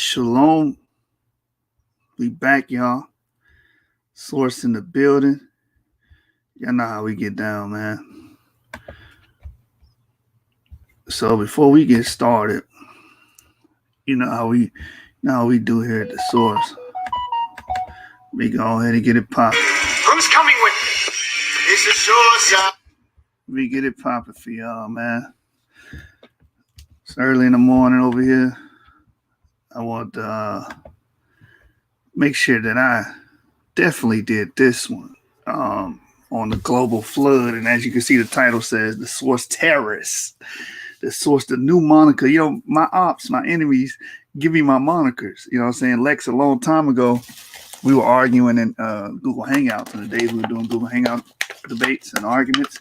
Shalom. We back, y'all. Source in the building. Y'all know how we get down, man. So before we get started, you know how we do here at the source. We go ahead and get it popping. Who's coming with me? It's a sure shot. We get it popping for y'all, man. It's early in the morning over here. I want to make sure that I definitely did this one on the global flood. And as you can see, the title says the source terrorists. The source, the new moniker. You know, my ops, my enemies give me my monikers. You know what I'm saying? Lex, a long time ago, we were arguing in Google Hangouts in the days we were doing Google Hangout debates and arguments.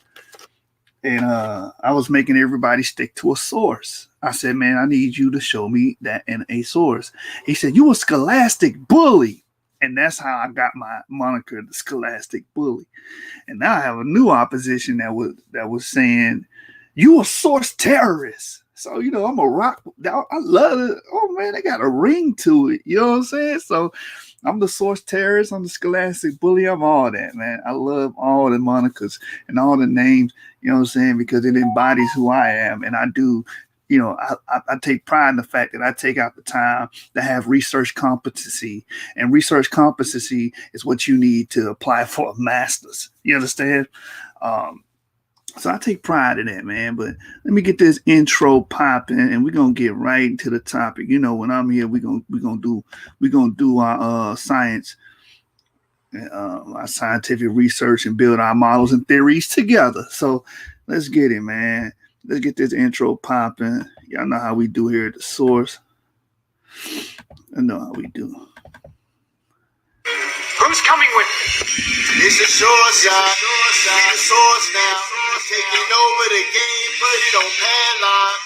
And I was making everybody stick to a source. I said, man, I need you to show me that in a source. He said, you a scholastic bully. And that's how I got my moniker, the scholastic bully. And now I have a new opposition that was saying, you a source terrorist. So, you know, I'm a rock. I love it. Oh, man, they got a ring to it. You know what I'm saying? So I'm the source terrorist. I'm the scholastic bully. I'm all that, man. I love all the monikers and all the names, you know what I'm saying, because it embodies who I am. And I do, you know, I take pride in the fact that I take out the time to have research competency. And research competency is what you need to apply for a master's. You understand? So I take pride in that, man. But let me get this intro popping, and we're gonna get right into the topic. You know, when I'm here, we're gonna do our science, our scientific research, and build our models and theories together. So let's get it, man. Let's get this intro popping. Y'all know how we do here at the source. I know how we do. Who's coming with me? It's a sure shot. The source now. Taking over the game, put it on Padlock.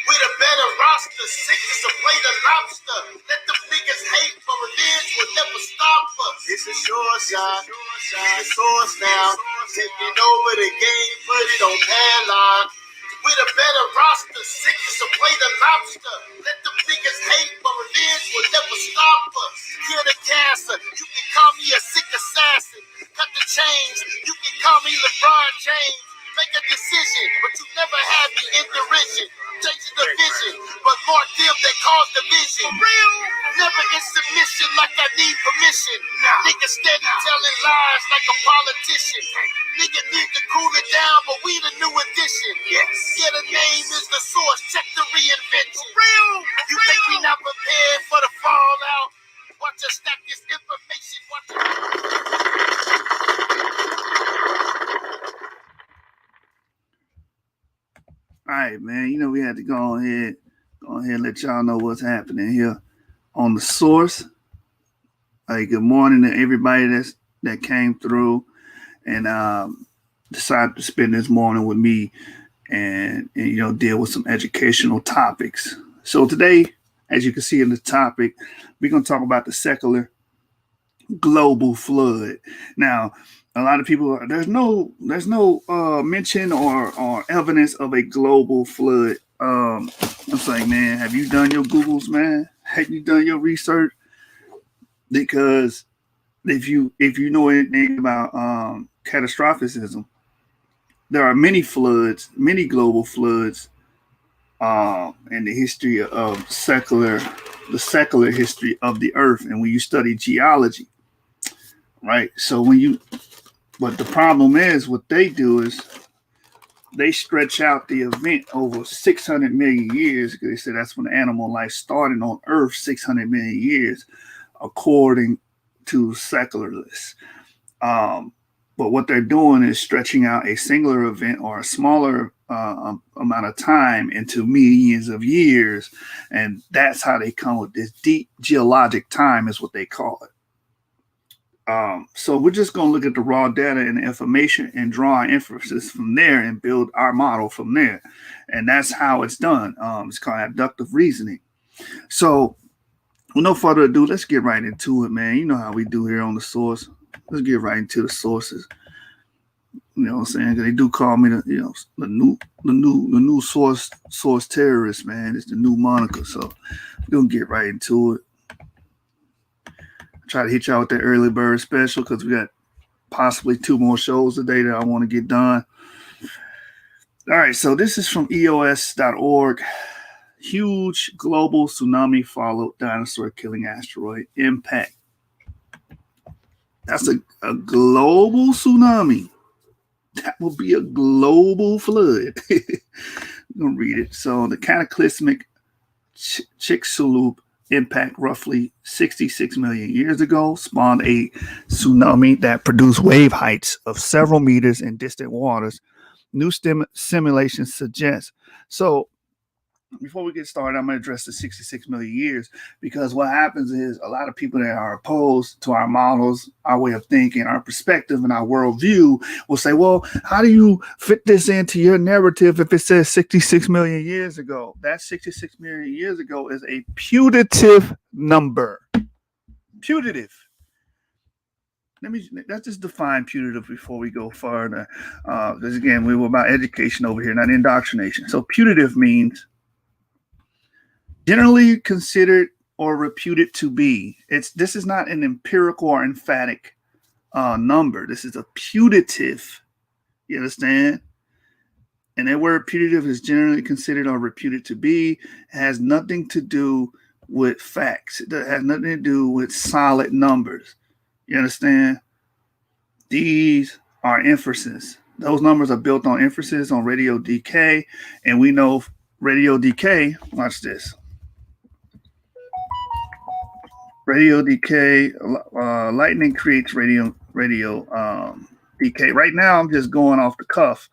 With a better roster, Sixers will play the lobster. Let them niggas hate, but revenge will never stop us. It's a sure shot. The source now. Taking over the game, put it on Padlock. With a better roster, Sixers will play the lobster. Let them niggas hate, but revenge will never stop us. Kill the cancer, you can call me a sick assassin. Cut the chains, you can call me LeBron James. Make a decision, but you never had me in derision. Changing the vision, but mark them that cause division. For real, never in submission like I need permission. Nigga steady telling lies like a politician. Nigga need to cool it down, but we the new edition. Yes, yeah, the name is the source. Check the reinvention. For real, you think we not prepared for the fallout? Watch us stack this information. Watch us. All right, man. You know, we had to go ahead and let y'all know what's happening here on the source. Hey, good morning to everybody that came through and decided to spend this morning with me and you know, deal with some educational topics. So today, as you can see in the topic, we're gonna talk about the secular global flood. Now, a lot of people, there's no mention or evidence of a global flood. I'm saying, man, have you done your Googles, man? Have you done your research? Because if you know anything about catastrophicism, there are many floods, many global floods in the history of the secular history of the earth. And when you study geology, right? So but the problem is what they do is they stretch out the event over 600 million years because they say that's when animal life started on Earth, 600 million years, according to secularists. But what they're doing is stretching out a singular event or a smaller amount of time into millions of years. And that's how they come with this deep geologic time is what they call it. So we're just going to look at the raw data and the information and draw our inferences from there and build our model from there. And that's how it's done. It's called abductive reasoning. So with no further ado, let's get right into it, man. You know how we do here on the source. Let's get right into the sources. You know what I'm saying? They do call me the new source terrorist, man. It's the new moniker. So we're gonna get right into it. Try to hit y'all with that early bird special because we got possibly 2 more shows today that I want to get done. All right, so this is from EOS.org. Huge global tsunami followed dinosaur killing asteroid impact. That's a global tsunami. That will be a global flood. I'm going to read it. So the cataclysmic Chicxulub impact roughly 66 million years ago spawned a tsunami that produced wave heights of several meters in distant waters. New simulations suggest. So before we get started, I'm going to address the 66 million years, because what happens is a lot of people that are opposed to our models, our way of thinking, our perspective, and our worldview will say, well, how do you fit this into your narrative if it says 66 million years ago? That 66 million years ago is a putative number. Putative. Let's just define putative before we go further. Because again, we were about education over here, not indoctrination. So putative means generally considered or reputed to be. This is not an empirical or emphatic number. This is a putative. You understand? And that word putative is generally considered or reputed to be. It has nothing to do with facts. It has nothing to do with solid numbers. You understand? These are inferences. Those numbers are built on inferences, on radio decay. And we know radio decay, watch this. Radio decay, lightning creates radio decay. Right now, I'm just going off the cuff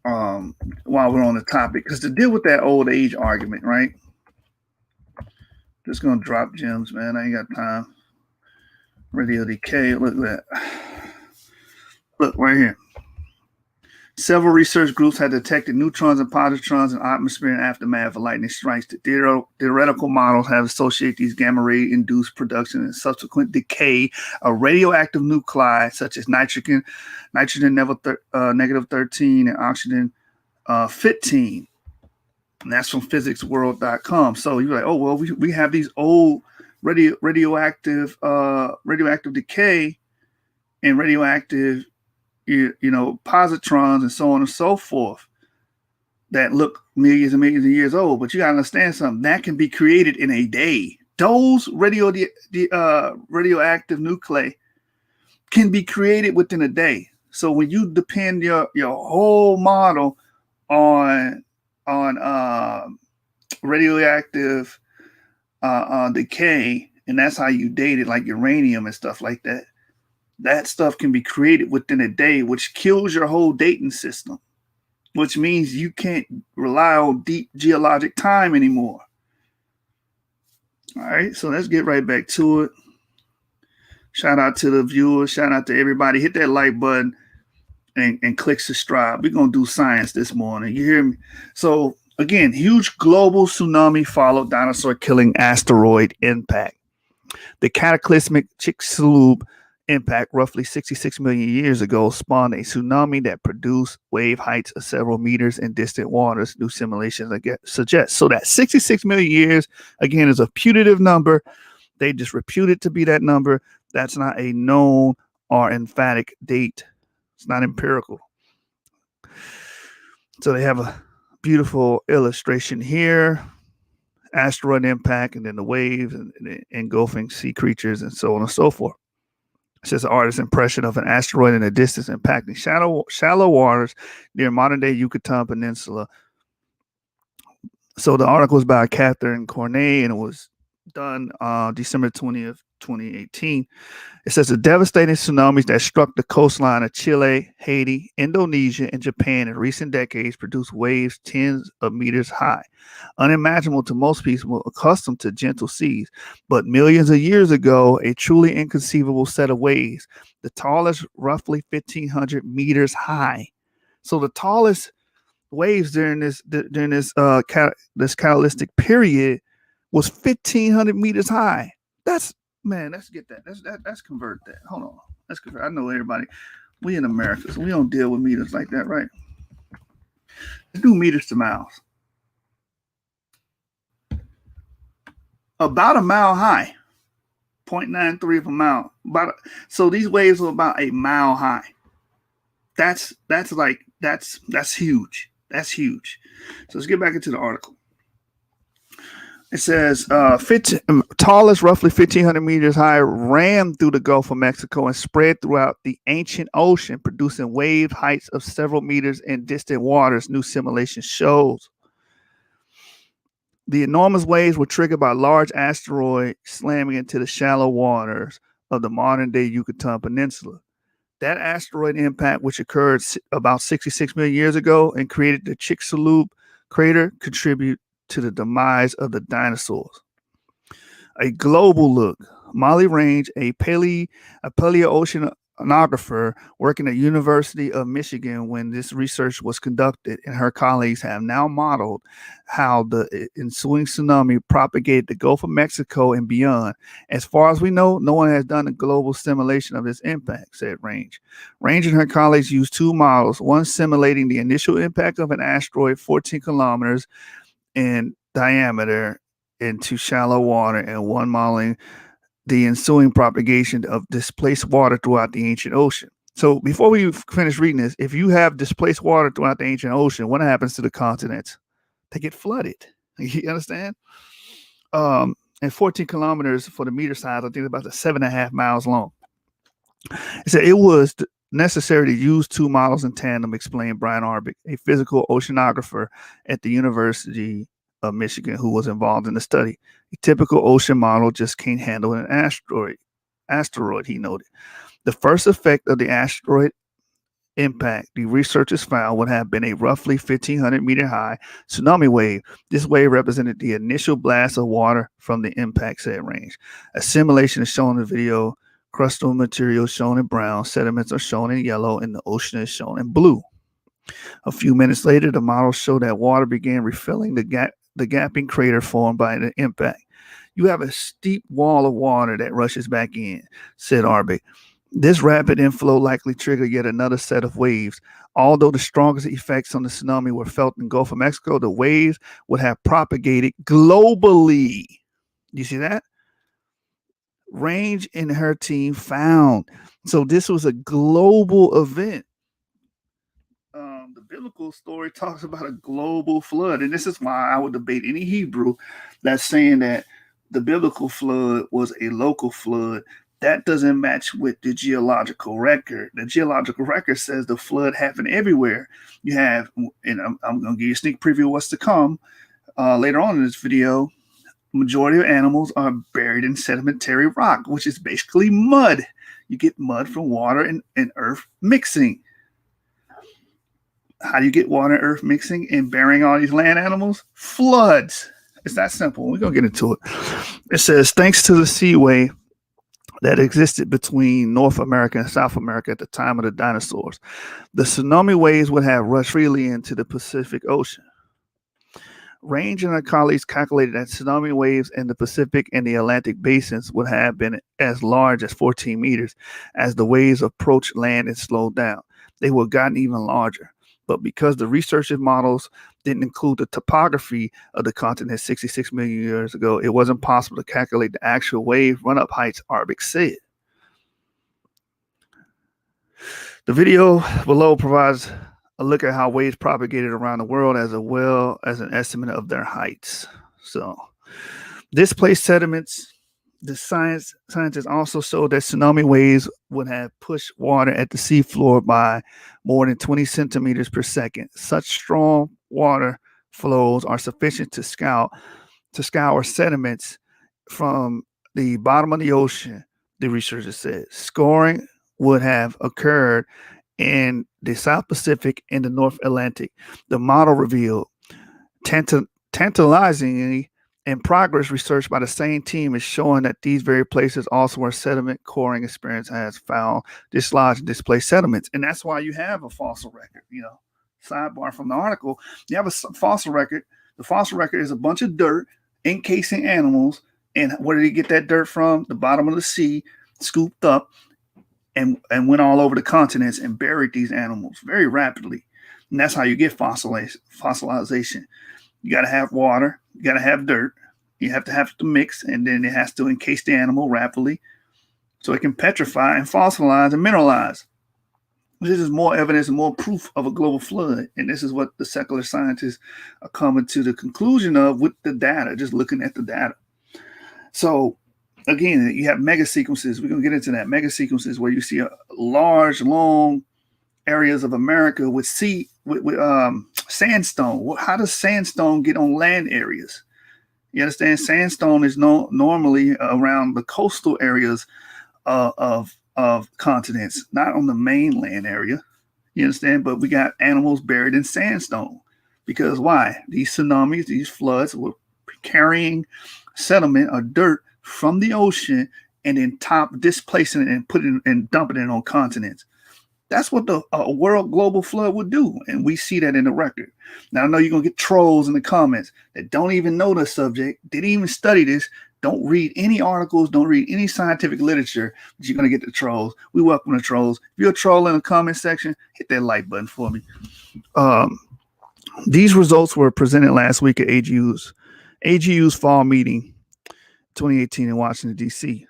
while we're on the topic, because to deal with that old age argument, right? Just gonna drop gems, man. I ain't got time. Radio decay. Look at that. Look right here. Several research groups had detected neutrons and positrons in atmosphere and aftermath of lightning strikes. The theoretical models have associated these gamma ray-induced production and subsequent decay of radioactive nuclei such as nitrogen negative 13 and oxygen 15. And that's from physicsworld.com. So you're like, oh, well, we have these old radioactive decay and radioactive positrons and so on and so forth that look millions and millions of years old. But you got to understand something. That can be created in a day. Those radioactive nuclei can be created within a day. So when you depend your whole model on radioactive decay, and that's how you date it, like uranium and stuff like that. That stuff can be created within a day, which kills your whole dating system, which means you can't rely on deep geologic time anymore. All right, so let's get right back to it. Shout out to the viewers. Shout out to everybody. Hit that like button and click subscribe. We're going to do science this morning. You hear me? So, again, huge global tsunami followed dinosaur killing asteroid impact. The cataclysmic Chicxulub impact roughly 66 million years ago spawned a tsunami that produced wave heights of several meters in distant waters, new simulations suggest. So that 66 million years, again, is a putative number. They just repute it to be that number. That's not a known or emphatic date. It's not empirical. So they have a beautiful illustration here. Asteroid impact, and then the waves and engulfing sea creatures and so on and so forth. It's just an artist's impression of an asteroid in the distance impacting shallow waters near modern-day Yucatan Peninsula. So the article is by Catherine Cornet, and it was done December 20th, 2018. It says the devastating tsunamis that struck the coastline of Chile, Haiti, Indonesia, and Japan in recent decades produced waves tens of meters high, unimaginable to most people accustomed to gentle seas. But millions of years ago, a truly inconceivable set of waves, the tallest roughly 1,500 meters high. So the tallest waves during this catalytic period was 1,500 meters high. Let's get that. Let's convert that. Hold on. Let's convert. I know everybody. We in America, so we don't deal with meters like that, right? Let's do meters to miles. About a mile high. 0.93 of a mile. So these waves are about a mile high. That's huge. That's huge. So let's get back into the article. It says, tallest, roughly 1,500 meters high, ran through the Gulf of Mexico and spread throughout the ancient ocean, producing wave heights of several meters in distant waters, new simulation shows. The enormous waves were triggered by a large asteroid slamming into the shallow waters of the modern-day Yucatan Peninsula. That asteroid impact, which occurred about 66 million years ago and created the Chicxulub crater, contributed to the demise of the dinosaurs. A global look. Molly Range, a paleoceanographer working at University of Michigan when this research was conducted, and her colleagues have now modeled how the ensuing tsunami propagated the Gulf of Mexico and beyond. As far as we know, no one has done a global simulation of this impact, said Range. Range and her colleagues used two models, one simulating the initial impact of an asteroid 14 kilometers in diameter into shallow water, and one modeling the ensuing propagation of displaced water throughout the ancient ocean. So before we finish reading this, if you have displaced water throughout the ancient ocean, what happens to the continents? They get flooded. You understand? And 14 kilometers for the meter size, I think about 7.5 miles long. It said it was necessary to use two models in tandem, explained Brian Arbic, a physical oceanographer at the University of Michigan who was involved in the study. A typical ocean model just can't handle an asteroid, he noted. The first effect of the asteroid impact, the researchers found, would have been a roughly 1,500 meter high tsunami wave. This wave represented the initial blast of water from the impact, said Range. A simulation is shown in the video. Crustal material shown in brown, sediments are shown in yellow, and the ocean is shown in blue. A few minutes later, the models showed that water began refilling the gaping crater formed by the impact. You have a steep wall of water that rushes back in, said Arbic. This rapid inflow likely triggered yet another set of waves. Although the strongest effects on the tsunami were felt in the Gulf of Mexico, the waves would have propagated globally. You see that? Range and her team found. So this was a global event. The biblical story talks about a global flood, and this is why I would debate any Hebrew that's saying that the biblical flood was a local flood. That doesn't match with the geological record. The geological record says the flood happened everywhere. You have, and I'm going to give you a sneak preview of what's to come later on in this video. Majority of animals are buried in sedimentary rock, which is basically mud. You get mud from water and earth mixing. How do you get water and earth mixing and burying all these land animals? Floods. It's that simple. We're going to get into it. It says, thanks to the seaway that existed between North America and South America at the time of the dinosaurs, the tsunami waves would have rushed freely into the Pacific Ocean. Range and her colleagues calculated that tsunami waves in the Pacific and the Atlantic basins would have been as large as 14 meters. As the waves approached land and slowed down, they would have gotten even larger. But because the researchers' models didn't include the topography of the continent 66 million years ago, it wasn't possible to calculate the actual wave run-up heights, Arbic said. The video below provides a look at how waves propagated around the world, as well as an estimate of their heights. So, displaced sediments. The scientists also showed that tsunami waves would have pushed water at the seafloor by more than 20 centimeters per second. Such strong water flows are sufficient to scour sediments from the bottom of the ocean, the researchers said. Scoring would have occurred in the South Pacific and the North Atlantic. The model revealed tantalizingly, in progress research by the same team is showing that these very places also where sediment coring experience has found dislodged and displaced sediments. And that's why you have a fossil record. Sidebar from the article, you have a fossil record. The fossil record is a bunch of dirt encasing animals. And where did he get that dirt from? The bottom of the sea, scooped up and went all over the continents and buried these animals very rapidly. And that's how you get fossilization. You got to have water. You got to have dirt. You have to have the mix, and then it has to encase the animal rapidly so it can petrify and fossilize and mineralize. This is more evidence and more proof of a global flood. And this is what the secular scientists are coming to the conclusion of with the data, just looking at the data. So, again, you have mega sequences. We're going to get into that. Mega sequences where you see a large, long areas of America with sandstone. How does sandstone get on land areas? You understand? Sandstone is normally around the coastal areas of continents, not on the mainland area. You understand? But we got animals buried in sandstone. Because why? These tsunamis, these floods were carrying sediment or dirt from the ocean and then displacing it and putting and dumping it on continents. That's what the world global flood would do. And we see that in the record. Now, I know you're going to get trolls in the comments that don't even know the subject, didn't even study this, don't read any articles, don't read any scientific literature, but you're going to get the trolls. We welcome the trolls. If you're a troll in the comment section, hit that like button for me. These results were presented last week at AGU's fall meeting 2018 in Washington, D.C.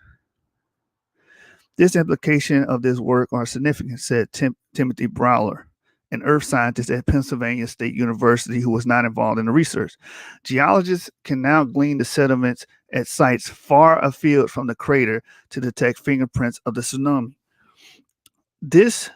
This implication of this work are significant, said Timothy Browler, an earth scientist at Pennsylvania State University who was not involved in the research. Geologists can now glean the sediments at sites far afield from the crater to detect fingerprints of the tsunami. This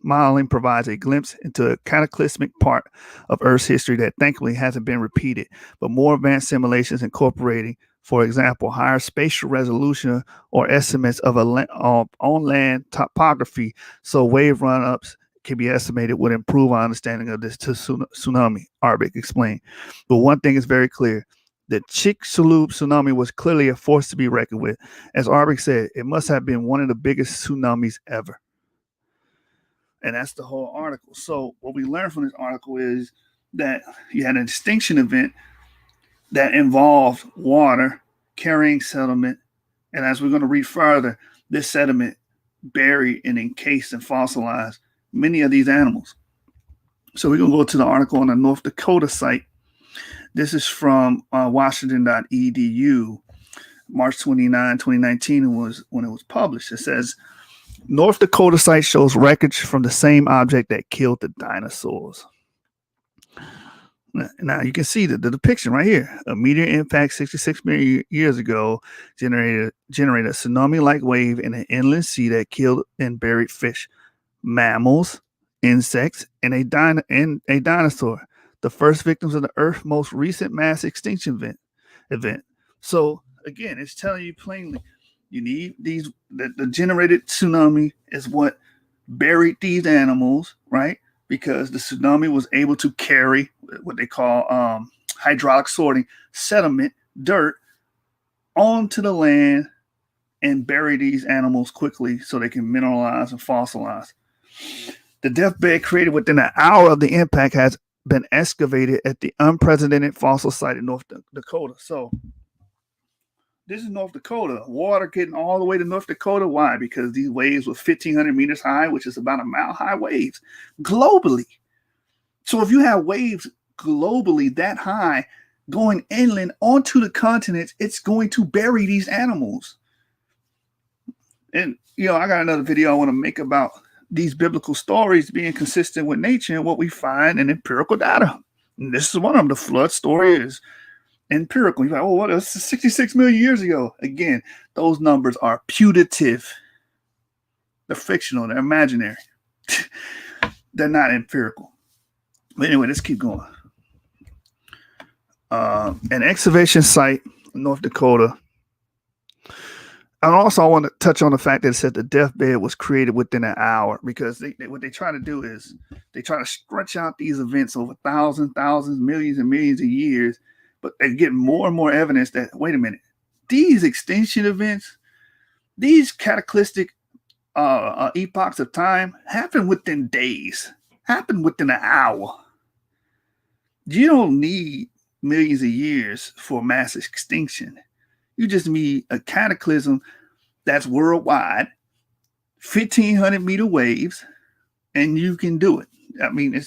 modeling provides a glimpse into a cataclysmic part of Earth's history that thankfully hasn't been repeated, but more advanced simulations incorporating, for example, higher spatial resolution or estimates of on-land topography, so wave run-ups can be estimated would improve our understanding of this tsunami, Arbic explained. But one thing is very clear. The Chicxulub tsunami was clearly a force to be reckoned with. As Arbic said, it must have been one of the biggest tsunamis ever. And that's the whole article. So what we learned from this article is that you had an extinction event that involved water carrying sediment. And as we're going to read further, this sediment buried and encased and fossilized many of these animals. So we're going to go to the article on the North Dakota site. This is from washington.edu, March 29, 2019 was when it was published. It says, North Dakota site shows wreckage from the same object that killed the dinosaurs. Now you can see the depiction right here. A meteor impact 66 million years ago generated a tsunami-like wave in an inland sea that killed and buried fish, mammals, insects, and a dinosaur, the first victims of the Earth's most recent mass extinction event. So again, it's telling you plainly, you need the generated tsunami is what buried these animals, right? Because the tsunami was able to carry what they call hydraulic sorting, sediment, dirt, onto the land and bury these animals quickly so they can mineralize and fossilize. The deathbed created within an hour of the impact has been excavated at the unprecedented fossil site in North Dakota. So this is North Dakota. Water getting all the way to North Dakota. Why? Because these waves were 1,500 meters high, which is about a mile high waves globally. So if you have waves globally that high going inland onto the continents, it's going to bury these animals. And, I got another video I want to make about these biblical stories being consistent with nature and what we find in empirical data. And this is one of them. The flood story is empirical. You're like, oh, what? That's 66 million years ago. Again, those numbers are putative. They're fictional. They're imaginary. They're not empirical. But anyway, let's keep going. An excavation site in North Dakota. And also, I want to touch on the fact that it said the deathbed was created within an hour, because what they try to do is they try to stretch out these events over thousands, millions and millions of years. But they get more and more evidence that, wait a minute, these extinction events, these cataclysmic epochs of time happen within days, happen within an hour. You don't need millions of years for mass extinction. You just need a cataclysm that's worldwide, 1,500 meter waves, and you can do it. I mean,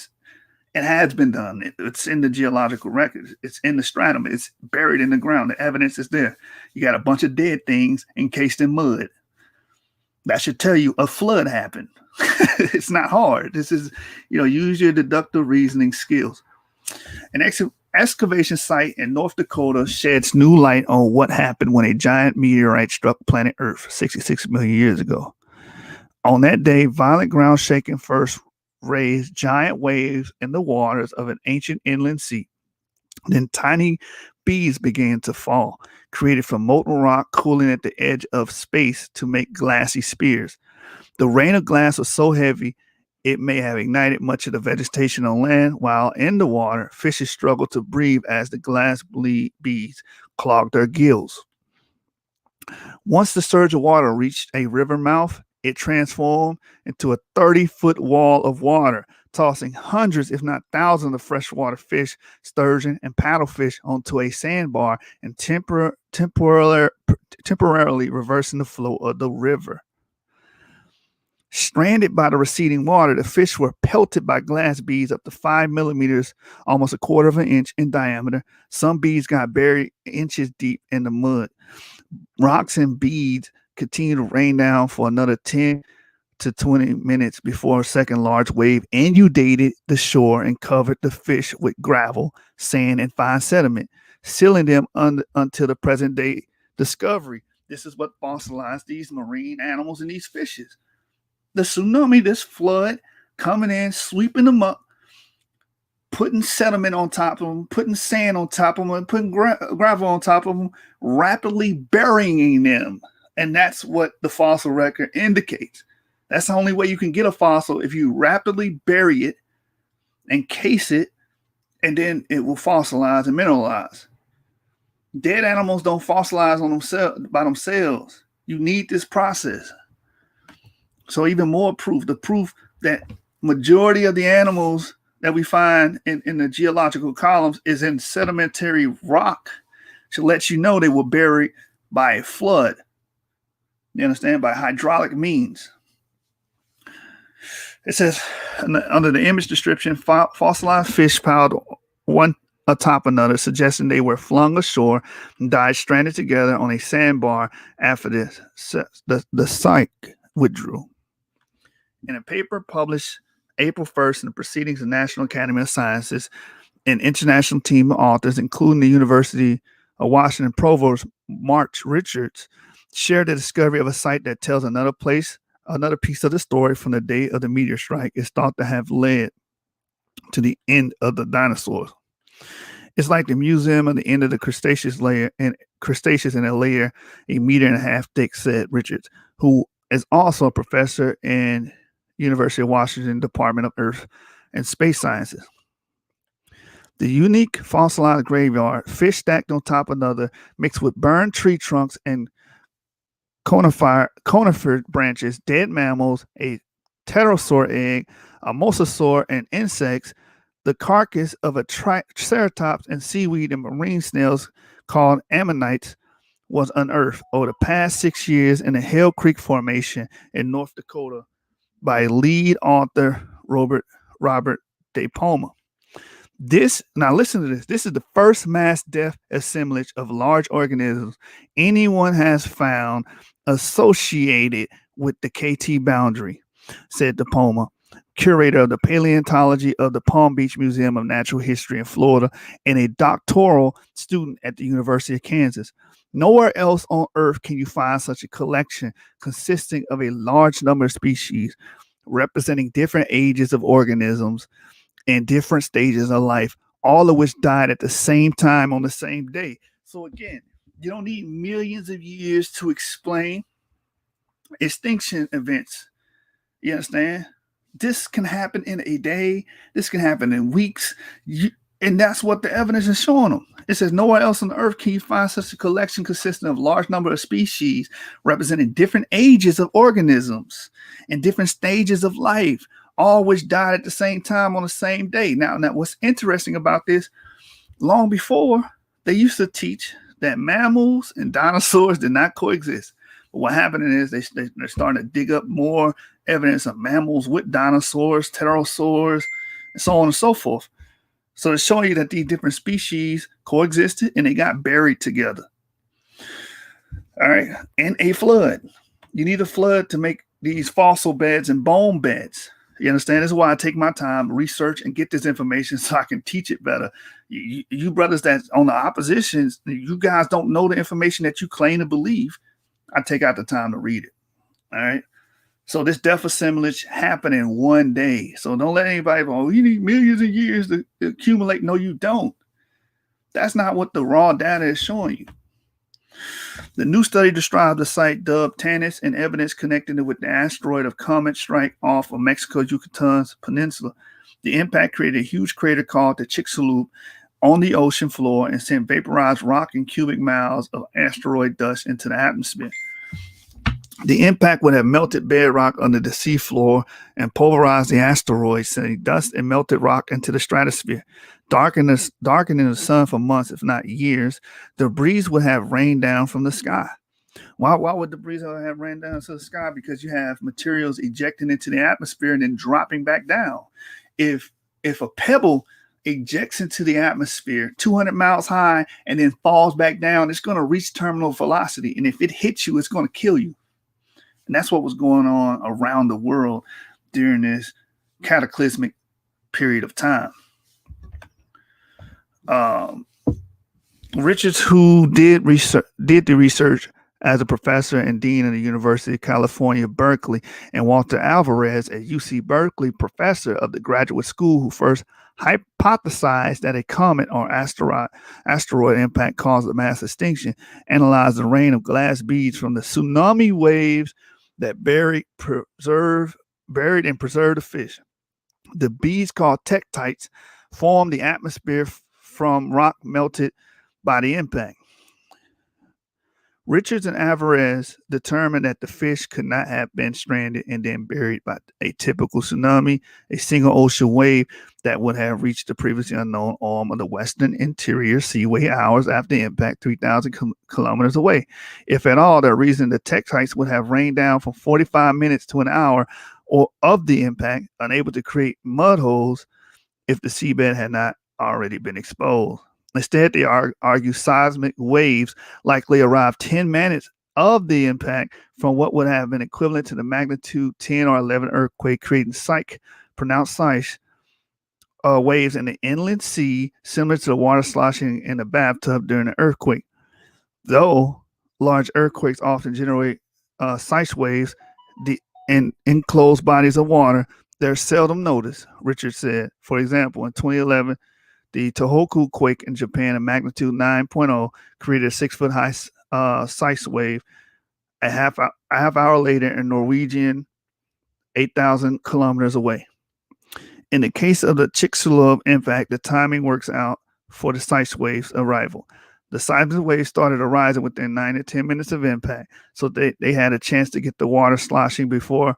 It has been done. It's in the geological records. It's in the stratum. It's buried in the ground. The evidence is there. You got a bunch of dead things encased in mud. That should tell you a flood happened. It's not hard. This is, use your deductive reasoning skills. An excavation site in North Dakota sheds new light on what happened when a giant meteorite struck planet Earth 66 million years ago. On that day, violent ground shaking first raised giant waves in the waters of an ancient inland sea. Then tiny beads began to fall, created from molten rock cooling at the edge of space to make glassy spears. The rain of glass was so heavy it may have ignited much of the vegetation on land, while in the water, fishes struggled to breathe as the glass beads clogged their gills. Once the surge of water reached a river mouth, it transformed into a 30-foot wall of water, tossing hundreds, if not thousands, of freshwater fish, sturgeon, and paddlefish onto a sandbar and temporarily reversing the flow of the river. Stranded by the receding water, the fish were pelted by glass beads up to 5 millimeters, almost a quarter of an inch in diameter. Some beads got buried inches deep in the mud. Rocks and beads continued to rain down for another 10 to 20 minutes before a second large wave inundated the shore and covered the fish with gravel, sand, and fine sediment, sealing them until the present day discovery. This is what fossilized these marine animals and these fishes. The tsunami, this flood coming in, sweeping them up, putting sediment on top of them, putting sand on top of them, and putting gravel on top of them, rapidly burying them. And that's what the fossil record indicates. That's the only way you can get a fossil, if you rapidly bury it, encase it, and then it will fossilize and mineralize. Dead animals don't fossilize by themselves. You need this process. So even more proof, the proof that majority of the animals that we find in the geological columns is in sedimentary rock, to let you know they were buried by a flood. You understand? By hydraulic means. It says under the image description, fossilized fish piled one atop another, suggesting they were flung ashore and died stranded together on a sandbar after the site withdrew. In a paper published April 1st in the Proceedings of the National Academy of Sciences, an international team of authors, including the University of Washington provost Mark Richards, shared the discovery of a site that tells another piece of the story from the day of the meteor strike is thought to have led to the end of the dinosaurs. It's like the museum of the end of the Cretaceous in a layer 1.5 meters thick, said Richards, who is also a professor in University of Washington Department of Earth and Space Sciences. The unique fossilized graveyard, fish stacked on top of another, mixed with burned tree trunks and conifer branches, dead mammals, a pterosaur egg, a mosasaur, and insects, the carcass of a triceratops, and seaweed and marine snails called ammonites was unearthed over the past 6 years in the Hell Creek Formation in North Dakota by lead author Robert De Palma. Now listen to this. This is the first mass death assemblage of large organisms anyone has found associated with the KT boundary, said De Palma, curator of the paleontology of the Palm Beach Museum of Natural History in Florida and a doctoral student at the University of Kansas. Nowhere else on Earth can you find such a collection consisting of a large number of species representing different ages of organisms and different stages of life, all of which died at the same time on the same day. So again, you don't need millions of years to explain extinction events. You understand? This can happen in a day. This can happen in weeks. And that's what the evidence is showing them. It says nowhere else on earth can you find such a collection consisting of a large number of species representing different ages of organisms and different stages of life, all which died at the same time on the same day. Now what's interesting about this, long before, they used to teach that mammals and dinosaurs did not coexist. But what happened is they're starting to dig up more evidence of mammals with dinosaurs, pterosaurs, and so on and so forth. So it's showing you that these different species coexisted and they got buried together. All right. And a flood. You need a flood to make these fossil beds and bone beds. You understand? This is why I take my time, research, and get this information so I can teach it better. You brothers that on the oppositions, you guys don't know the information that you claim to believe. I take out the time to read it. All right. So this death assemblage happened in one day. So don't let anybody go, oh, you need millions of years to accumulate. No, you don't. That's not what the raw data is showing you. The new study described the site dubbed Tanis and evidence connecting it with the asteroid of comet strike off of Mexico's Yucatan's peninsula. The impact created a huge crater called the Chicxulub on the ocean floor and sent vaporized rock and cubic miles of asteroid dust into the atmosphere. The impact would have melted bedrock under the seafloor and pulverized the asteroid, sending dust and melted rock into the stratosphere, darkening the sun for months, if not years. The breeze would have rained down from the sky. Why would the breeze have rained down to the sky? Because you have materials ejecting into the atmosphere and then dropping back down. If a pebble ejects into the atmosphere 200 miles high and then falls back down, it's going to reach terminal velocity. And if it hits you, it's going to kill you. And that's what was going on around the world during this cataclysmic period of time. Richards, who did the research as a professor and dean of the University of California, Berkeley, and Walter Alvarez, a UC Berkeley professor of the graduate school, who first hypothesized that a comet or asteroid impact caused a mass extinction, analyzed the rain of glass beads from the tsunami waves that buried and preserved the fish. The beads, called tektites, formed the atmosphere from rock melted by the impact. Richards and Alvarez determined that the fish could not have been stranded and then buried by a typical tsunami, a single ocean wave that would have reached the previously unknown arm of the western interior seaway hours after impact, 3,000 kilometers away. If at all, the reason the tektites would have rained down for 45 minutes to an hour or of the impact, unable to create mud holes if the seabed had not already been exposed. Instead, they argue seismic waves likely arrived 10 minutes of the impact from what would have been equivalent to the magnitude 10 or 11 earthquake, creating pronounced waves in the inland sea, similar to the water sloshing in the bathtub during an earthquake. Though large earthquakes often generate size waves in enclosed bodies of water, they're seldom noticed, Richard said. For example, in 2011, the Tohoku quake in Japan, a magnitude 9.0, created a 6-foot high size wave. A half hour later, in Norwegian, 8,000 kilometers away. In the case of the Chicxulub impact, the timing works out for the size wave's arrival. The seismic wave started arising within 9 to 10 minutes of impact, so they had a chance to get the water sloshing before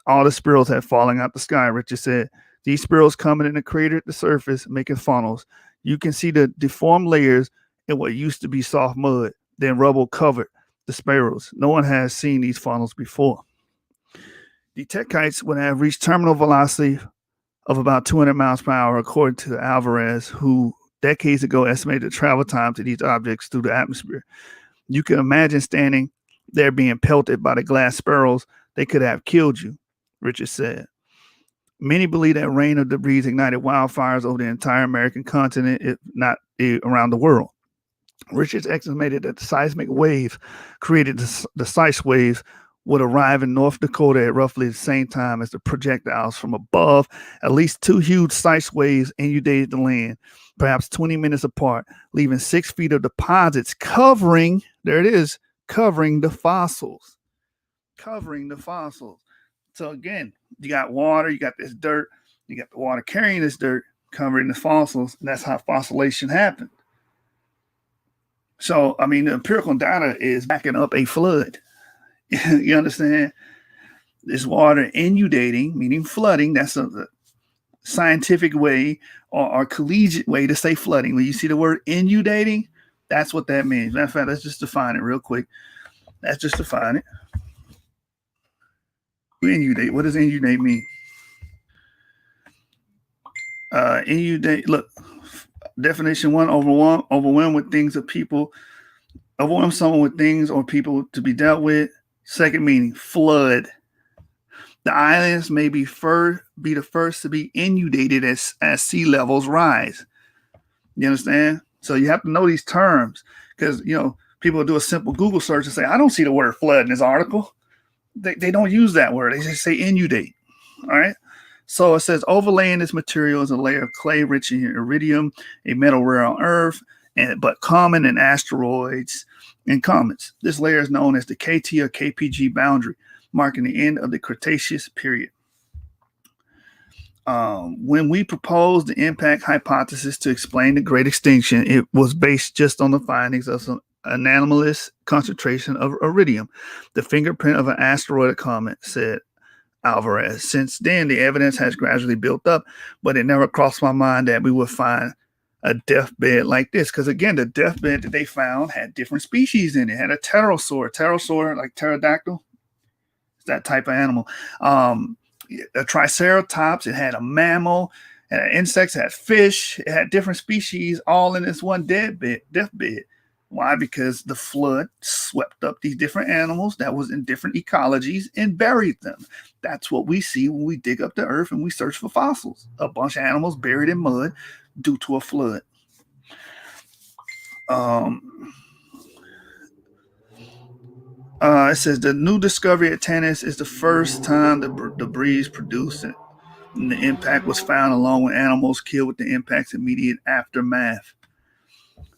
all the spirals had fallen out the sky, Richard said. These spirals coming in the crater at the surface, making funnels. You can see the deformed layers in what used to be soft mud, then rubble covered the spirals. No one has seen these funnels before. The tektites would have reached terminal velocity of about 200 miles per hour, according to Alvarez, who decades ago estimated the travel time to these objects through the atmosphere. You can imagine standing there being pelted by the glass spirals. They could have killed you, Richard said. Many believe that rain of debris ignited wildfires over the entire American continent, if not around the world. Richards estimated that the seismic wave created the size waves would arrive in North Dakota at roughly the same time as the projectiles from above. At least 2 huge size waves inundated the land, perhaps 20 minutes apart, leaving 6 feet of deposits covering the fossils. So again, you got water, you got this dirt, you got the water carrying this dirt, covering the fossils, and that's how fossilization happened. So, I mean, the empirical data is backing up a flood. You understand? This water inundating, meaning flooding, that's a scientific way or collegiate way to say flooding. When you see the word inundating, that's what that means. Matter of fact, let's just define it real quick. Let's just define it. Inundate. What does inundate mean? Inundate. Look, definition one: overwhelmed with things of people. Overwhelm someone with things or people to be dealt with. Second meaning: flood. The islands may be the first to be inundated as sea levels rise. You understand? So you have to know these terms because people do a simple Google search and say, "I don't see the word flood in this article." They don't use that word. They just say inundate. All right. So it says overlaying this material is a layer of clay rich in iridium, a metal rare on Earth, but common in asteroids and comets. This layer is known as the KT or KPG boundary, marking the end of the Cretaceous period. When we proposed the impact hypothesis to explain the Great Extinction, it was based just on the findings of some anomalous concentration of iridium, the fingerprint of an asteroid or comet, said Alvarez. Since then, the evidence has gradually built up, but it never crossed my mind that we would find a deathbed like this. Because again, the deathbed that they found had different species in it. It had a pterosaur like pterodactyl. It's that type of animal. A triceratops. It had a mammal. It had insects. It had fish. It had different species all in this one deathbed. Why? Because the flood swept up these different animals that was in different ecologies and buried them. That's what we see when we dig up the earth and we search for fossils. A bunch of animals buried in mud due to a flood. It says the new discovery at Tanis is the first time the debris produced it. And the impact was found along with animals killed with the impact's immediate aftermath.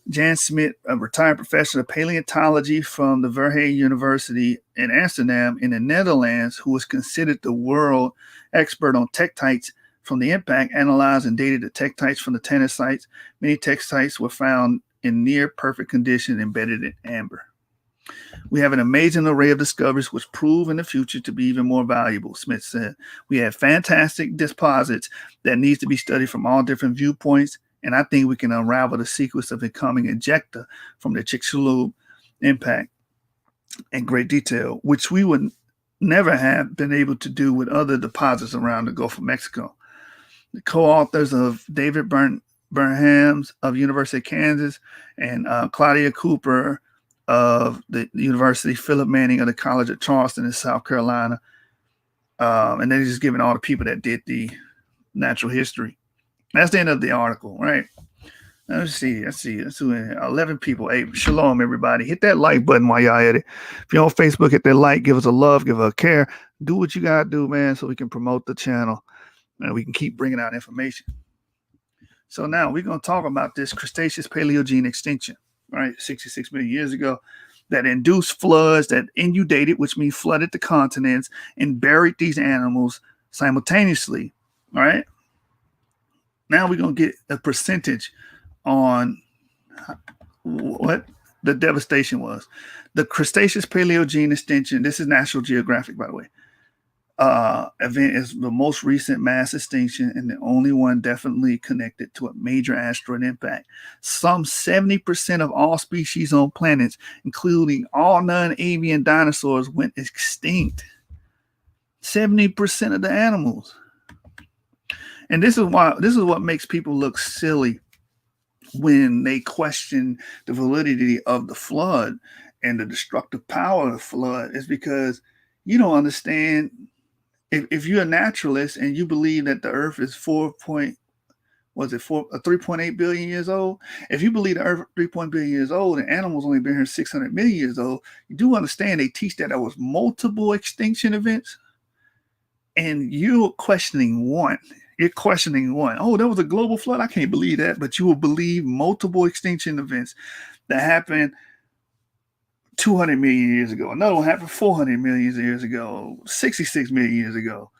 Jan Smit, a retired professor of paleontology from the Verheyen University in Amsterdam in the Netherlands, who was considered the world expert on tektites from the impact, analyzed and dated the tektites from the Tanis sites. Many tektites were found in near perfect condition embedded in amber. We have an amazing array of discoveries which prove in the future to be even more valuable, Smith said. We have fantastic deposits that needs to be studied from all different viewpoints, and I think we can unravel the sequence of incoming ejecta from the Chicxulub impact in great detail, which we would never have been able to do with other deposits around the Gulf of Mexico. The co-authors of David Burnhams of University of Kansas and Claudia Cooper of the University, Philip Manning of the College of Charleston in South Carolina. And they're just giving all the people that did the natural history. That's the end of the article, right? Let's see. 11 people. Hey, shalom, everybody. Hit that like button while y'all at it. If you're on Facebook, hit that like, give us a love, give us a care. Do what you got to do, man, so we can promote the channel and we can keep bringing out information. So now we're going to talk about this Cretaceous Paleogene extinction, right? 66 million years ago, that induced floods that inundated, which means flooded the continents and buried these animals simultaneously, all right? Now we're going to get a percentage on what the devastation was. The Cretaceous Paleogene extinction, this is National Geographic, by the way, event is the most recent mass extinction and the only one definitely connected to a major asteroid impact. Some 70% of all species on planets, including all non-avian dinosaurs, went extinct. 70% of the animals. And this is what makes people look silly when they question the validity of the flood and the destructive power of the flood, is because you don't understand. If you're a naturalist and you believe that the Earth is 3.8 billion years old, if you believe the Earth is 3.8 billion years old and animals only been here 600 million years old, you do understand they teach that there was multiple extinction events, and you're questioning one. You're questioning one. Oh, there was a global flood. I can't believe that. But you will believe multiple extinction events that happened 200 million years ago. Another one happened 400 million years ago, 66 million years ago.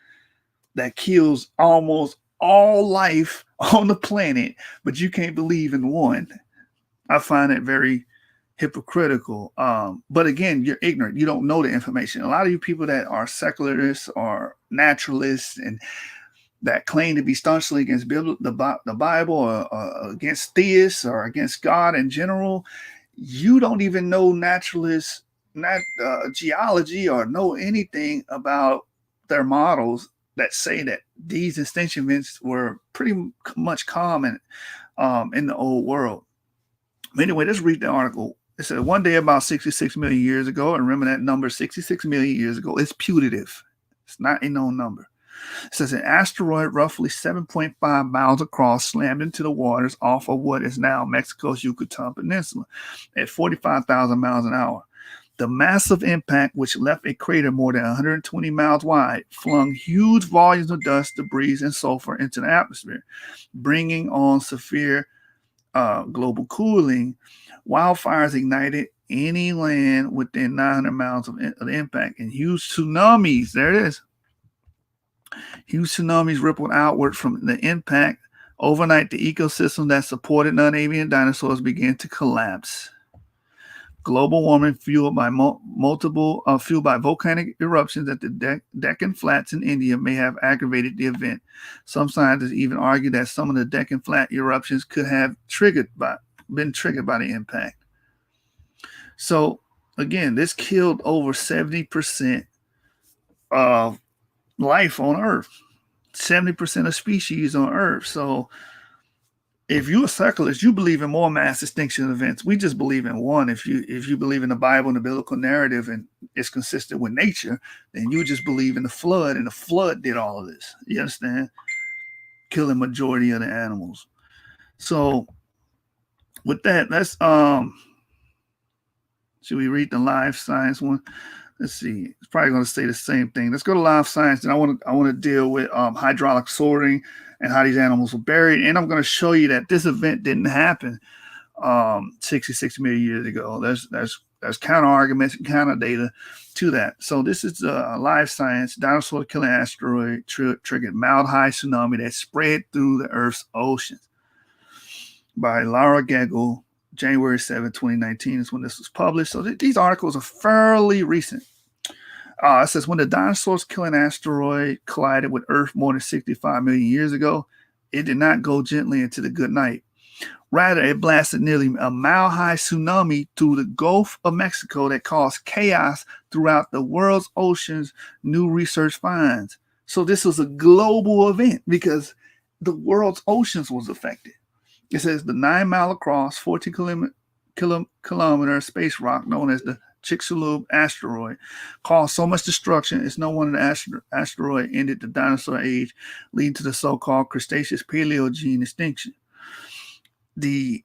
That kills almost all life on the planet, but you can't believe in one. I find it very hypocritical. But again, you're ignorant. You don't know the information. A lot of you people that are secularists or naturalists and that claim to be staunchly against the Bible or against theists or against God in general, you don't even know geology or know anything about their models that say that these extinction events were pretty much common in the old world. Anyway, let's read the article. It said one day about 66 million years ago, and remember that number 66 million years ago is putative. It's not a known number. It says an asteroid roughly 7.5 miles across slammed into the waters off of what is now Mexico's Yucatan Peninsula at 45,000 miles an hour. The massive impact, which left a crater more than 120 miles wide, flung huge volumes of dust, debris, and sulfur into the atmosphere, bringing on severe global cooling. Wildfires ignited any land within 900 miles of the impact, and huge tsunamis, there it is. Huge tsunamis rippled outward from the impact. Overnight, the ecosystem that supported non-avian dinosaurs began to collapse. Global warming fueled by fueled by volcanic eruptions at the Deccan Flats in India may have aggravated the event. Some scientists even argue that some of the Deccan Flat eruptions could have been triggered by the impact. So again, this killed over 70% of life on Earth, 70% of species on Earth. So if you're a secularist, you believe in more mass extinction events. We just believe in one. If you believe in the Bible and the biblical narrative and it's consistent with nature, then you just believe in the flood, and the flood did all of this. You understand? Killing majority of the animals. So with that, let's should we read the life science one? Let's see. It's probably going to say the same thing. Let's go to life science, and I want to deal with hydraulic sorting and how these animals were buried. And I'm going to show you that this event didn't happen 66 million years ago. There's counter arguments and counter data to that. So this is life science. Dinosaur killing asteroid triggered mild high tsunami that spread through the Earth's oceans. By Laura Gagel, January 7, 2019 is when this was published. So these articles are fairly recent. It says when the dinosaurs killing asteroid collided with Earth more than 65 million years ago, it did not go gently into the good night. Rather, it blasted nearly a mile-high tsunami through the Gulf of Mexico that caused chaos throughout the world's oceans, new research finds. So this was a global event because the world's oceans was affected. It says the 9-mile across, 14 kilometer space rock known as the Chicxulub asteroid caused so much destruction. It's no wonder the asteroid ended the dinosaur age, leading to the so-called Cretaceous Paleogene extinction. The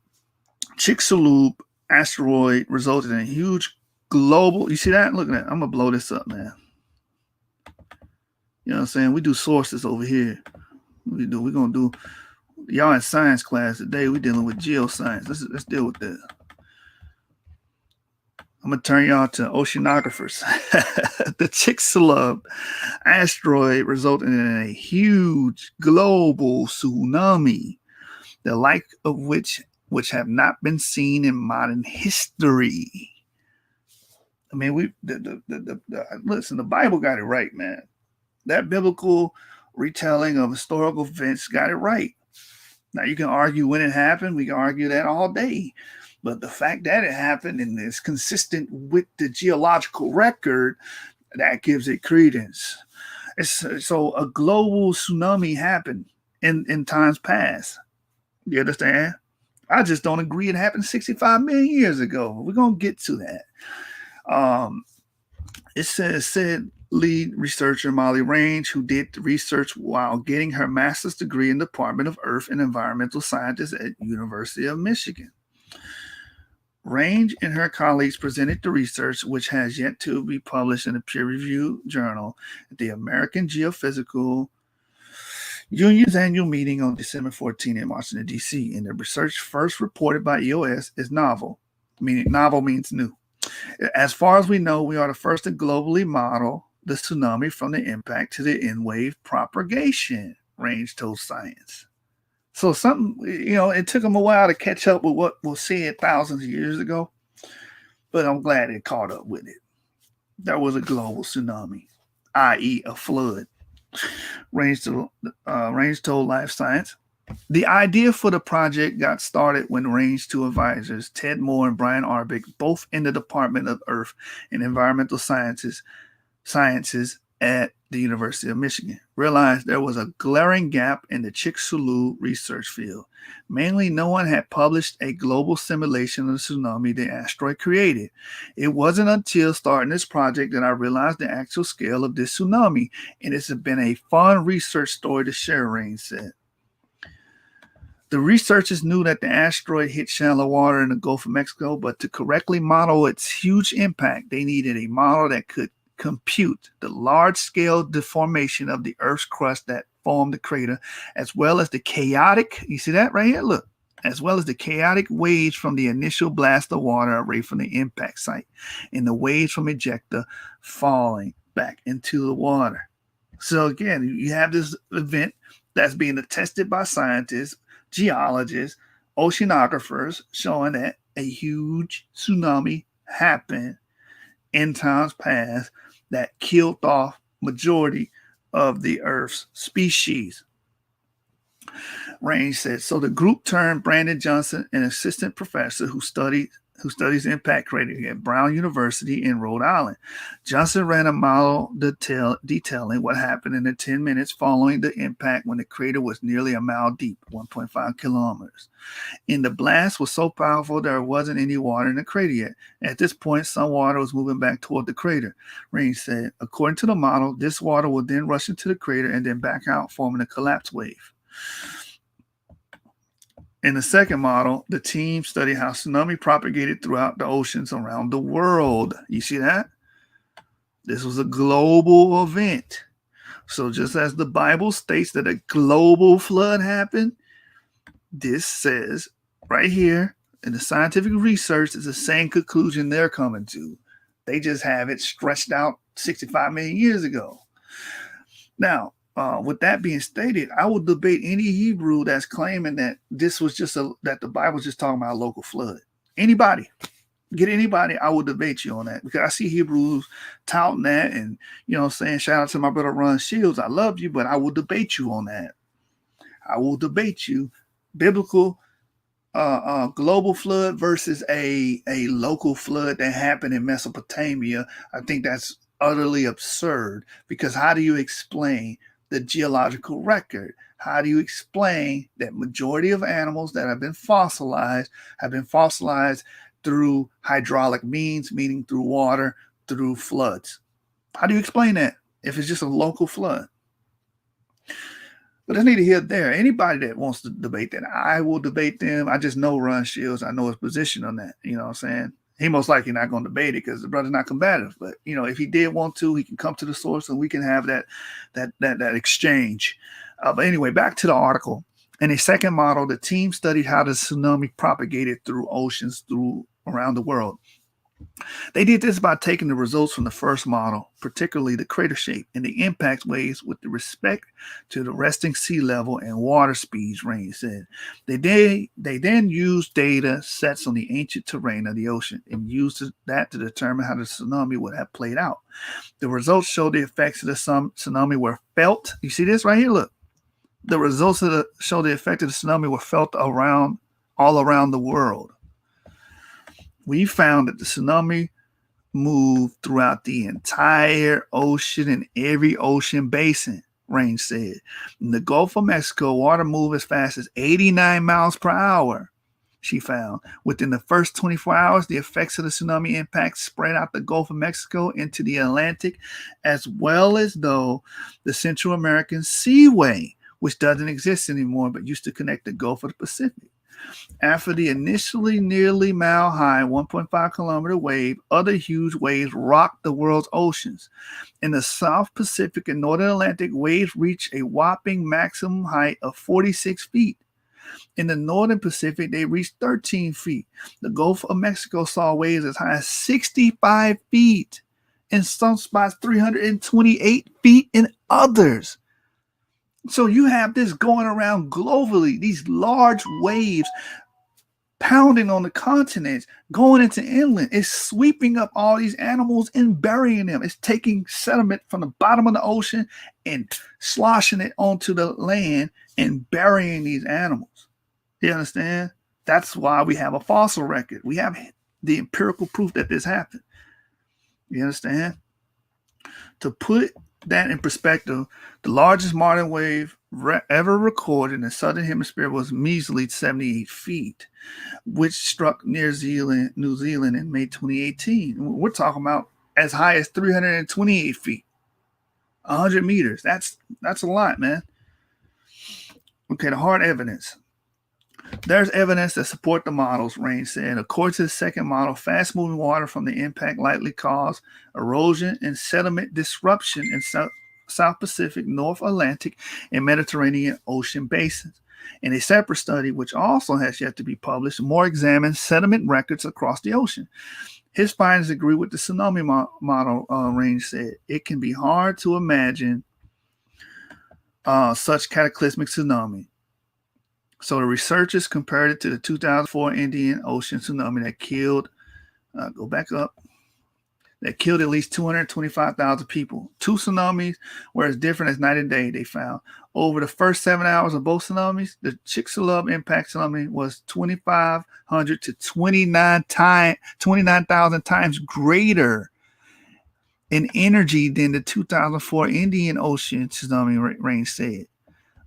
Chicxulub asteroid resulted in a huge global. You see that? Look at that. I'm gonna blow this up, man. You know what I'm saying? We do sources over here. We're gonna do. Y'all in science class today. We're dealing with geoscience. Let's deal with this. I'm going to turn y'all to oceanographers. The Chicxulub asteroid resulted in a huge global tsunami, the like of which have not been seen in modern history. I mean, listen, the Bible got it right, man. That biblical retelling of historical events got it right. Now, you can argue when it happened. We can argue that all day. But the fact that it happened and is consistent with the geological record, that gives it credence. So a global tsunami happened in times past. You understand? I just don't agree it happened 65 million years ago. We're going to get to that. It said lead researcher Molly Range, who did the research while getting her master's degree in the Department of Earth and Environmental Sciences at University of Michigan. Range and her colleagues presented the research, which has yet to be published in a peer-reviewed journal, at the American Geophysical Union's annual meeting on December 14 in Washington, D.C. And the research first reported by EOS is novel, meaning novel means new. As far as we know, we are the first to globally model the tsunami from the impact to the N-wave propagation, Range told Science. So something, it took them a while to catch up with what was said thousands of years ago, but I'm glad it caught up with it. There was a global tsunami, i.e. a flood. Range told Life Science. The idea for the project got started when Range two advisors, Ted Moore and Brian Arbic, both in the Department of Earth and Environmental Sciences, at the University of Michigan realized there was a glaring gap in the Chicxulub research field. Mainly, no one had published a global simulation of the tsunami the asteroid created. It wasn't until starting this project that I realized the actual scale of this tsunami, and it's been a fun research story to share, Rain said. The researchers knew that the asteroid hit shallow water in the Gulf of Mexico, but to correctly model its huge impact, they needed a model that could compute the large-scale deformation of the Earth's crust that formed the crater, as well as the chaotic, you see that right here? Look, as well as the chaotic waves from the initial blast of water away from the impact site and the waves from ejecta falling back into the water. So again, you have this event that's being attested by scientists, geologists, oceanographers, showing that a huge tsunami happened in times past that killed off majority of the Earth's species. Range said, so the group turned Brandon Johnson, an assistant professor who studies impact cratering at Brown University in Rhode Island. Johnson ran a model detailing what happened in the 10 minutes following the impact when the crater was nearly a mile deep, 1.5 kilometers. And the blast was so powerful there wasn't any water in the crater yet. At this point, some water was moving back toward the crater. Range said, according to the model, this water will then rush into the crater and then back out, forming a collapse wave. In the second model, the team studied how tsunami propagated throughout the oceans around the world. You see that? This was a global event. So just as the Bible states that a global flood happened, this says right here in the scientific research is the same conclusion they're coming to. They just have it stretched out 65 million years ago. Now, with that being stated, I would debate any Hebrew that's claiming that this was just that the Bible's just talking about a local flood. Anybody, I will debate you on that, because I see Hebrews touting that, and saying, shout out to my brother Ron Shields. I love you, but I will debate you on that. I will debate you. Biblical global flood versus a local flood that happened in Mesopotamia. I think that's utterly absurd, because how do you explain the geological record? How do you explain that majority of animals that have been fossilized through hydraulic means, meaning through water, through floods? How do you explain that if it's just a local flood? But that's neither here nor there. Anybody that wants to debate that, I will debate them. I just know Ron Shields. I know his position on that. You know what I'm saying? He most likely not going to debate it because the brother's not combative. But if he did want to, he can come to the source and we can have that exchange. But anyway, back to the article. In a second model, the team studied how the tsunami propagated through oceans around the world. They did this by taking the results from the first model, particularly the crater shape and the impact waves with respect to the resting sea level and water speeds, Rain said. They then used data sets on the ancient terrain of the ocean and used that to determine how the tsunami would have played out. The results showed the effects of the tsunami were felt. You see this right here? Look. The results show the effect of the tsunami were felt all around the world. We found that the tsunami moved throughout the entire ocean and every ocean basin, Rain said. In the Gulf of Mexico, water moved as fast as 89 miles per hour, she found. Within the first 24 hours, the effects of the tsunami impact spread out the Gulf of Mexico into the Atlantic, as well as though the Central American Seaway, which doesn't exist anymore but used to connect the Gulf of the Pacific. After the initially nearly mile-high 1.5 kilometer wave, other huge waves rocked the world's oceans. In the South Pacific and Northern Atlantic, waves reached a whopping maximum height of 46 feet. In the Northern Pacific, they reached 13 feet. The Gulf of Mexico saw waves as high as 65 feet. In some spots, 328 feet in others. So you have this going around globally, these large waves pounding on the continents, going into inland. It's sweeping up all these animals and burying them. It's taking sediment from the bottom of the ocean and sloshing it onto the land and burying these animals. You understand? That's why we have a fossil record. We have the empirical proof that this happened. You understand? To put that in perspective, the largest modern wave ever recorded in the southern hemisphere was measly 78 feet, which struck near New Zealand in May 2018. We're talking about as high as 328 feet, 100 meters. That's a lot, man. Okay, the hard evidence. There's evidence that support the models, Rain said. According to the second model, fast-moving water from the impact likely caused erosion and sediment disruption in South Pacific, North Atlantic, and Mediterranean Ocean basins. In a separate study, which also has yet to be published, Moore examined sediment records across the ocean. His findings agree with the tsunami model, Rain said. It can be hard to imagine such cataclysmic tsunami. So the researchers compared it to the 2004 Indian Ocean tsunami that killed, that killed at least 225,000 people. Two tsunamis were as different as night and day, they found. Over the first 7 hours of both tsunamis, the Chicxulub impact tsunami was 2,500 to 29,000 times greater in energy than the 2004 Indian Ocean tsunami, Rain said.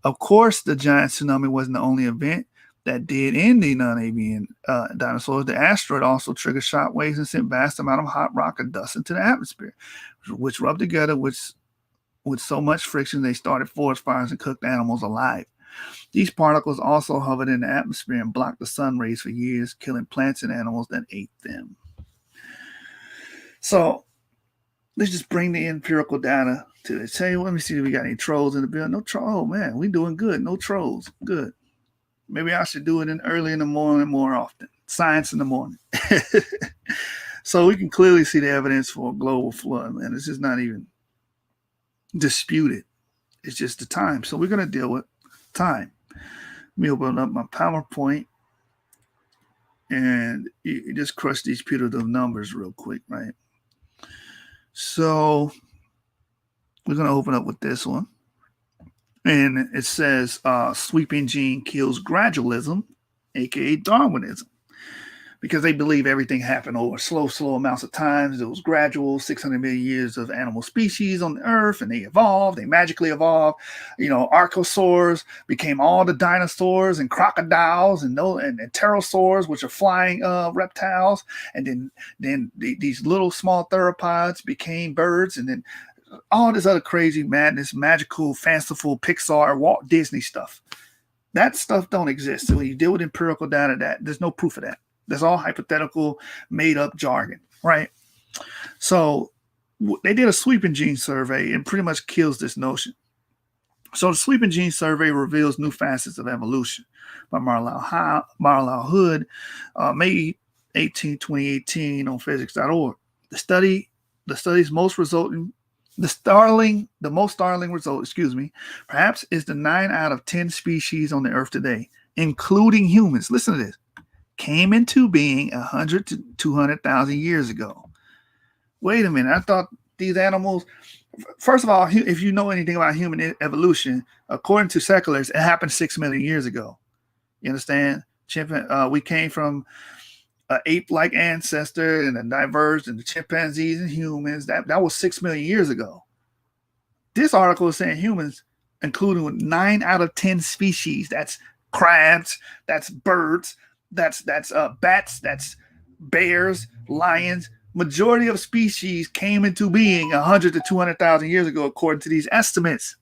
Of course, the giant tsunami wasn't the only event that did end the non-avian dinosaurs. The asteroid also triggered shock waves and sent vast amount of hot rock and dust into the atmosphere, which rubbed together with so much friction they started forest fires and cooked animals alive. These particles also hovered in the atmosphere and blocked the sun rays for years, killing plants and animals that ate them. So let's just bring the empirical data to it. Say, let me see if we got any trolls in the building. No troll. Oh man, we doing good. No trolls. Good. Maybe I should do it early in the morning more often. Science in the morning. So we can clearly see the evidence for a global flood, man. This is not even disputed. It's just the time. So we're going to deal with time. Let me open up my PowerPoint and you just crush these putative numbers real quick, right? So we're going to open up with this one. And it says sweeping gene kills gradualism, aka Darwinism, because they believe everything happened over slow amounts of times. It was gradual, 600 million years of animal species on the earth, and they evolved. They magically evolved. Archosaurs became all the dinosaurs and crocodiles and pterosaurs, which are flying reptiles. And then these little small theropods became birds, and then all this other crazy madness, magical, fanciful Pixar, Walt Disney stuff. That stuff don't exist. So when you deal with empirical data, there's no proof of that. That's all hypothetical, made up jargon, right? So they did a sweeping gene survey and pretty much kills this notion. So the sweeping gene survey reveals new facets of evolution by Marlau Hood, May 18, 2018 on physics.org. The most startling result, perhaps is the 9 out of 10 species on the earth today, including humans. Listen to this. Came into being 100 to 200,000 years ago. Wait a minute. I thought these animals, first of all, if you know anything about human evolution, according to seculars, it happened 6 million years ago. You understand? We came from an ape-like ancestor and then diverged into chimpanzees and humans. That was 6 million years ago. This article is saying humans, including 9 out of 10 species. That's crabs, that's birds, that's bats, that's bears, lions. Majority of species came into being 100 to 200,000 years ago, according to these estimates.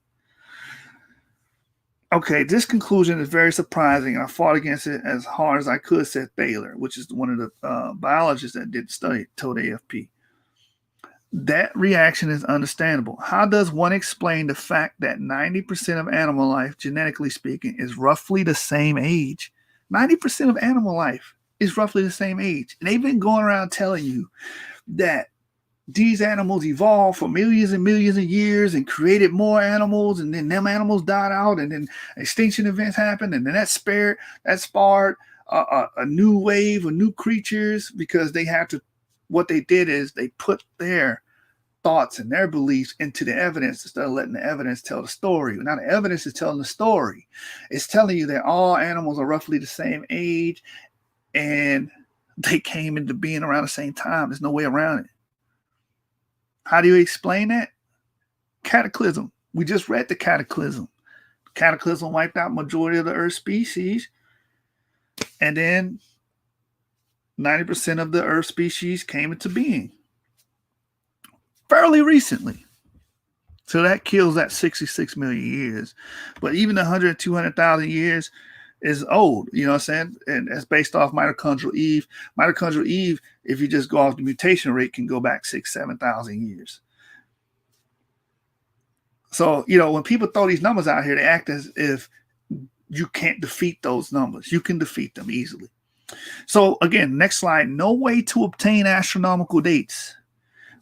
Okay, this conclusion is very surprising, and I fought against it as hard as I could, said Thaler, which is one of the biologists that did the study, told AFP. That reaction is understandable. How does one explain the fact that 90% of animal life, genetically speaking, is roughly the same age? 90% of animal life is roughly the same age. And they've been going around telling you that these animals evolved for millions and millions of years and created more animals, and then them animals died out, and then extinction events happened, and then that sparked a new wave of new creatures, because what they did is they put their thoughts and their beliefs into the evidence instead of letting the evidence tell the story. Now the evidence is telling the story. It's telling you that all animals are roughly the same age and they came into being around the same time. There's no way around it. How do you explain that? Cataclysm. We just read the cataclysm. Cataclysm wiped out majority of the Earth species. And then 90% of the Earth species came into being fairly recently. So that kills that 66 million years. But even 100, 200,000 years is old, you know what I'm saying? And that's based off mitochondrial Eve. Mitochondrial Eve, if you just go off the mutation rate, can go back 6,000, 7,000 years. So, you know, when people throw these numbers out here, they act as if you can't defeat those numbers. You can defeat them easily. So again, next slide. No way to obtain astronomical dates.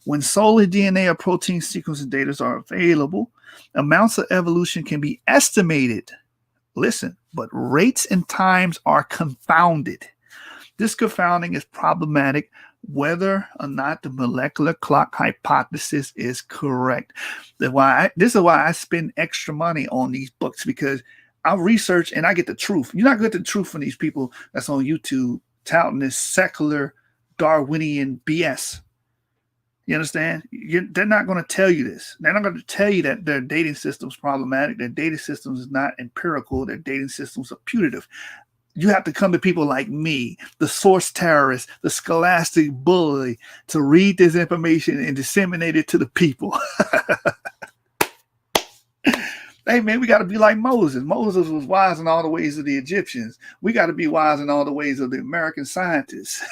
When solely DNA or protein sequencing data are available, amounts of evolution can be estimated. Listen, but rates and times are confounded. This confounding is problematic whether or not the molecular clock hypothesis is correct. This is why I spend extra money on these books, because I research and I get the truth. You're not going to get the truth from these people that's on YouTube touting this secular Darwinian BS. You understand? They're not going to tell you this. They're not going to tell you that their dating system is problematic. Their dating system is not empirical. Their dating systems are putative. You have to come to people like me, the source terrorist, the scholastic bully, to read this information and disseminate it to the people. Hey, man, we got to be like Moses. Moses was wise in all the ways of the Egyptians. We got to be wise in all the ways of the American scientists.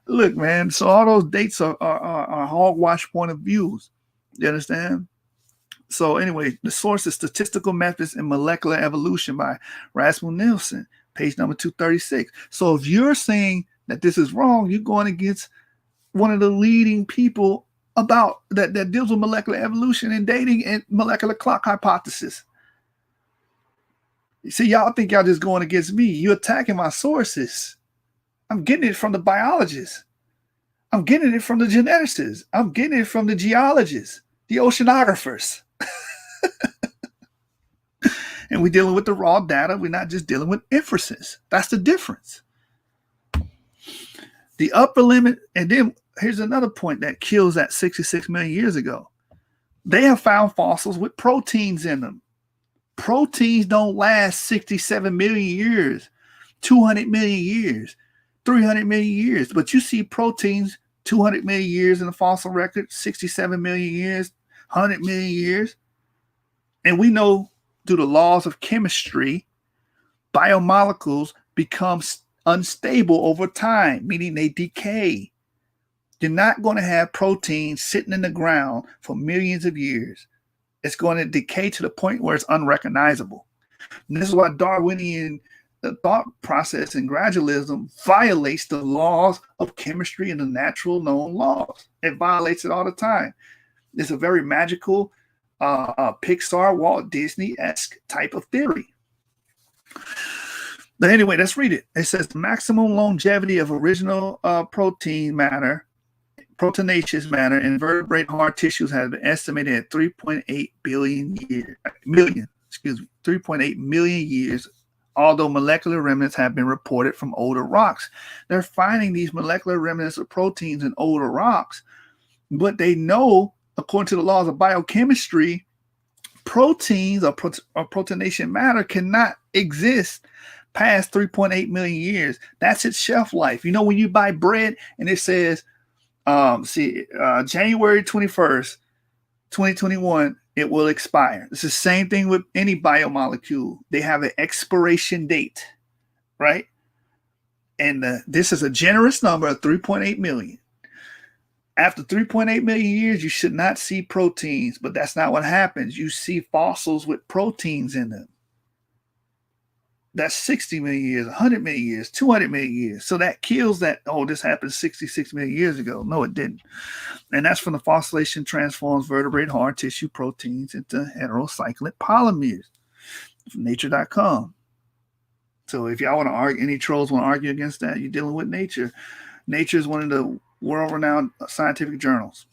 Look, man, so all those dates are hogwash point of views. You understand? So anyway, the source is Statistical Methods in Molecular Evolution by Rasmus Nielsen, page number 236. So if you're saying that this is wrong, you're going against one of the leading people about that deals with molecular evolution and dating and molecular clock hypothesis. You see, y'all think y'all just going against me. You're attacking my sources. I'm getting it from the biologists. I'm getting it from the geneticists. I'm getting it from the geologists, the oceanographers. And we're dealing with the raw data. We're not just dealing with inferences. That's the difference. The upper limit, and then here's another point that kills that 66 million years ago. They have found fossils with proteins in them. Proteins don't last 67 million years, 200 million years, 300 million years. But you see proteins 200 million years in the fossil record, 67 million years, 100 million years. And we know through the laws of chemistry, biomolecules become unstable over time, meaning they decay. You're not going to have proteins sitting in the ground for millions of years. It's going to decay to the point where it's unrecognizable. And this is why Darwinian thought process and gradualism violates the laws of chemistry and the natural known laws. It violates it all the time. It's a very magical Pixar, Walt Disney-esque type of theory. But anyway, let's read it. It says the maximum longevity of original proteinaceous matter in vertebrate hard tissues has been estimated at 3.8 million years, although molecular remnants have been reported from older rocks. They're finding these molecular remnants of proteins in older rocks, but they know, according to the laws of biochemistry, proteins or proteinaceous matter cannot exist past 3.8 million years. That's its shelf life. You know, when you buy bread and it says, January 21st, 2021, it will expire. It's the same thing with any biomolecule. They have an expiration date, right? And this is a generous number of 3.8 million. After 3.8 million years, you should not see proteins, but that's not what happens. You see fossils with proteins in them. That's 60 million years, 100 million years, 200 million years. So that kills that, oh, this happened 66 million years ago. No, it didn't. And that's when the fossilization transforms vertebrate hard tissue proteins into heterocyclic polymers from nature.com. So if y'all want to argue, any trolls want to argue against that, you're dealing with Nature. Nature is one of the world-renowned scientific journals.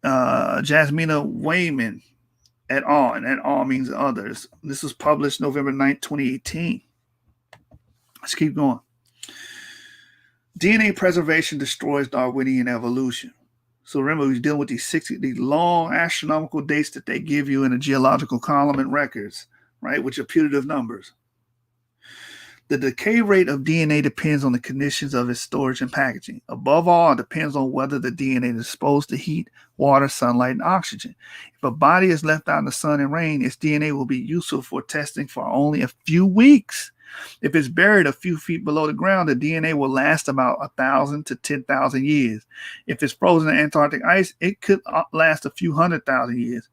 Jasmina Wayman et al., and et al. Means others. This was published November 9th, 2018. Let's keep going. DNA preservation destroys Darwinian evolution. So remember, we're dealing with these long astronomical dates that they give you in a geological column and records, right, which are putative numbers. The decay rate of DNA depends on the conditions of its storage and packaging. Above all, it depends on whether the DNA is exposed to heat, water, sunlight, and oxygen. If a body is left out in the sun and rain, its DNA will be useful for testing for only a few weeks. If it's buried a few feet below the ground, the DNA will last about 1,000 to 10,000 years. If it's frozen in Antarctic ice, it could last a few 100,000 years.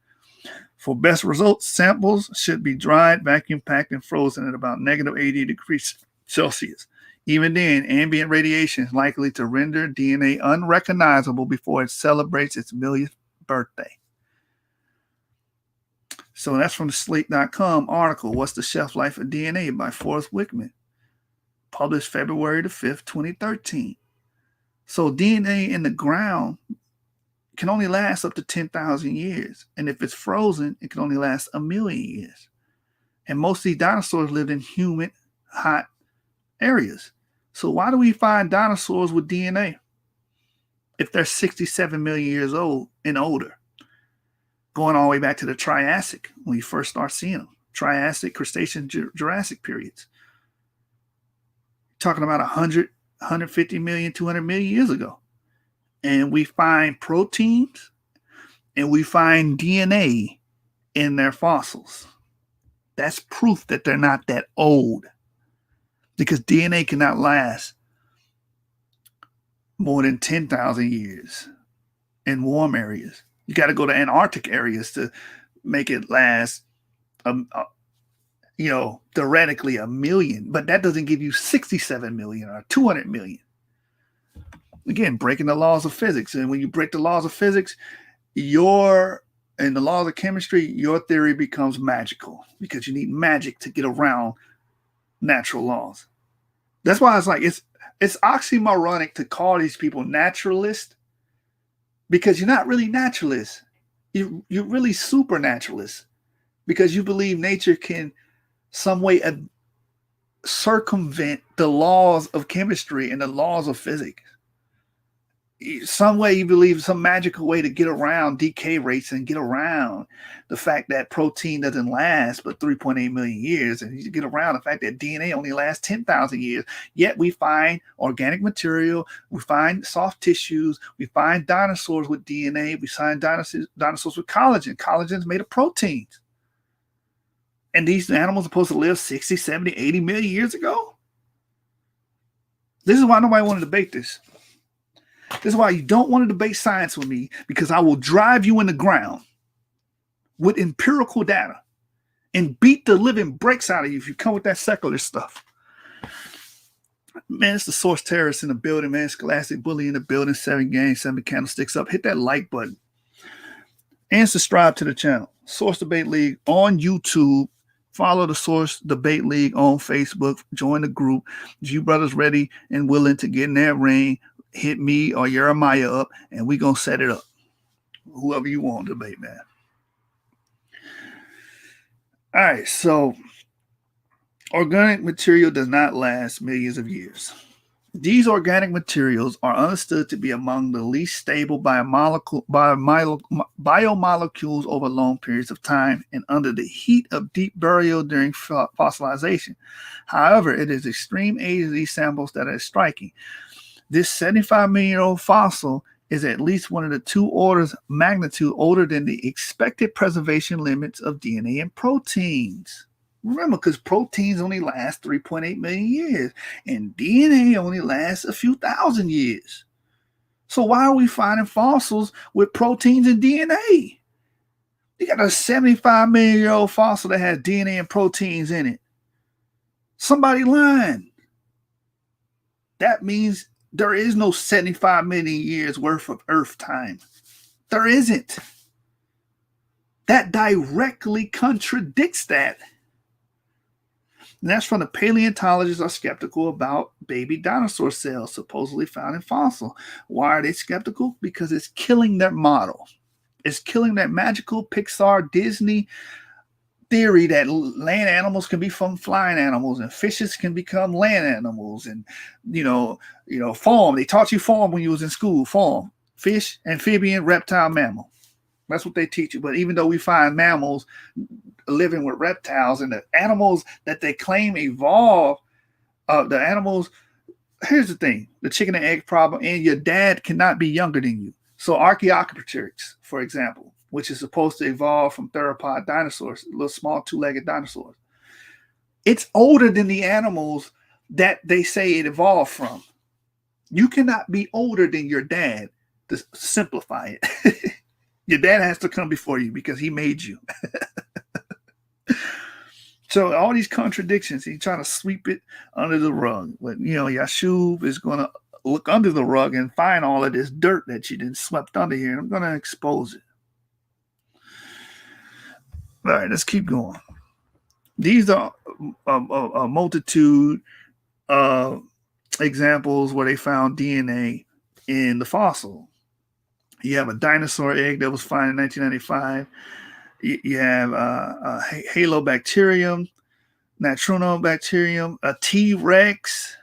For best results, samples should be dried, vacuum packed, and frozen at about negative 80 degrees Celsius. Even then, ambient radiation is likely to render DNA unrecognizable before it celebrates its millionth birthday. So that's from the Slate.com article, What's the Shelf Life of DNA by Forrest Wickman, published February the 5th, 2013. So DNA in the ground can only last up to 10,000 years. And if it's frozen, it can only last 1,000,000 years. And most of these dinosaurs lived in humid, hot areas. So why do we find dinosaurs with DNA if they're 67 million years old and older? Going all the way back to the Triassic, when you first start seeing them. Triassic, Cretaceous, Jurassic periods. Talking about 100, 150 million, 200 million years ago. And we find proteins and we find DNA in their fossils. That's proof that they're not that old, because DNA cannot last more than 10,000 years in warm areas. You got to go to Antarctic areas to make it last, theoretically 1,000,000, but that doesn't give you 67 million or 200 million. Again, breaking the laws of physics. And when you break the laws of physics, and the laws of chemistry, your theory becomes magical, because you need magic to get around natural laws. That's why it's like, it's oxymoronic to call these people naturalists, because you're not really naturalists. You're really supernaturalists, because you believe nature can some way circumvent the laws of chemistry and the laws of physics. Some way you believe, some magical way to get around decay rates and get around the fact that protein doesn't last but 3.8 million years, and you get around the fact that DNA only lasts 10,000 years. Yet we find organic material, we find soft tissues, we find dinosaurs with DNA, we find dinosaurs with collagen. Collagen is made of proteins. And these animals are supposed to live 60, 70, 80 million years ago? This is why nobody wanted to debate this. This is why you don't want to debate science with me, because I will drive you in the ground with empirical data and beat the living breaks out of you if you come with that secular stuff. Man, it's the Source Terrorist in the building, man. Scholastic Bully in the building. 7 Gang, 7 Candlesticks up. Hit that like button and subscribe to the channel. Source Debate League on YouTube. Follow the Source Debate League on Facebook. Join the group. If you brothers ready and willing to get in that ring, hit me or Jeremiah up, and we're going to set it up. Whoever you want to debate, man. All right, so organic material does not last millions of years. These organic materials are understood to be among the least stable biomolecules over long periods of time and under the heat of deep burial during fossilization. However, it is extreme age of these samples that are striking. This 75-million-year-old fossil is at least one of the 2 orders of magnitude older than the expected preservation limits of DNA and proteins. Remember, because proteins only last 3.8 million years, and DNA only lasts a few thousand years. So why are we finding fossils with proteins and DNA? You got a 75-million-year-old fossil that has DNA and proteins in it. Somebody lying. That means there is no 75 million years worth of Earth time. There isn't. That directly contradicts that. And that's from the paleontologists are skeptical about baby dinosaur cells supposedly found in fossil. Why are they skeptical? Because it's killing their model. It's killing that magical Pixar, Disney theory that land animals can be from flying animals, and fishes can become land animals, and form. They taught you form when you was in school. Form: fish, amphibian, reptile, mammal. That's what they teach you. But even though we find mammals living with reptiles, and the animals that they claim evolved, the animals. Here's the thing: the chicken and egg problem, and your dad cannot be younger than you. So Archaeopteryx, for example, which is supposed to evolve from theropod dinosaurs, little small two-legged dinosaurs, it's older than the animals that they say it evolved from. You cannot be older than your dad, to simplify it. Your dad has to come before you because he made you. So all these contradictions, he's trying to sweep it under the rug. But, Yashub is going to look under the rug and find all of this dirt that you didn't swept under here. I'm going to expose it. All right, let's keep going. These are a multitude of examples where they found DNA in the fossil. You have a dinosaur egg that was found in 1995. You have Halobacterium, Natronobacterium, a T-Rex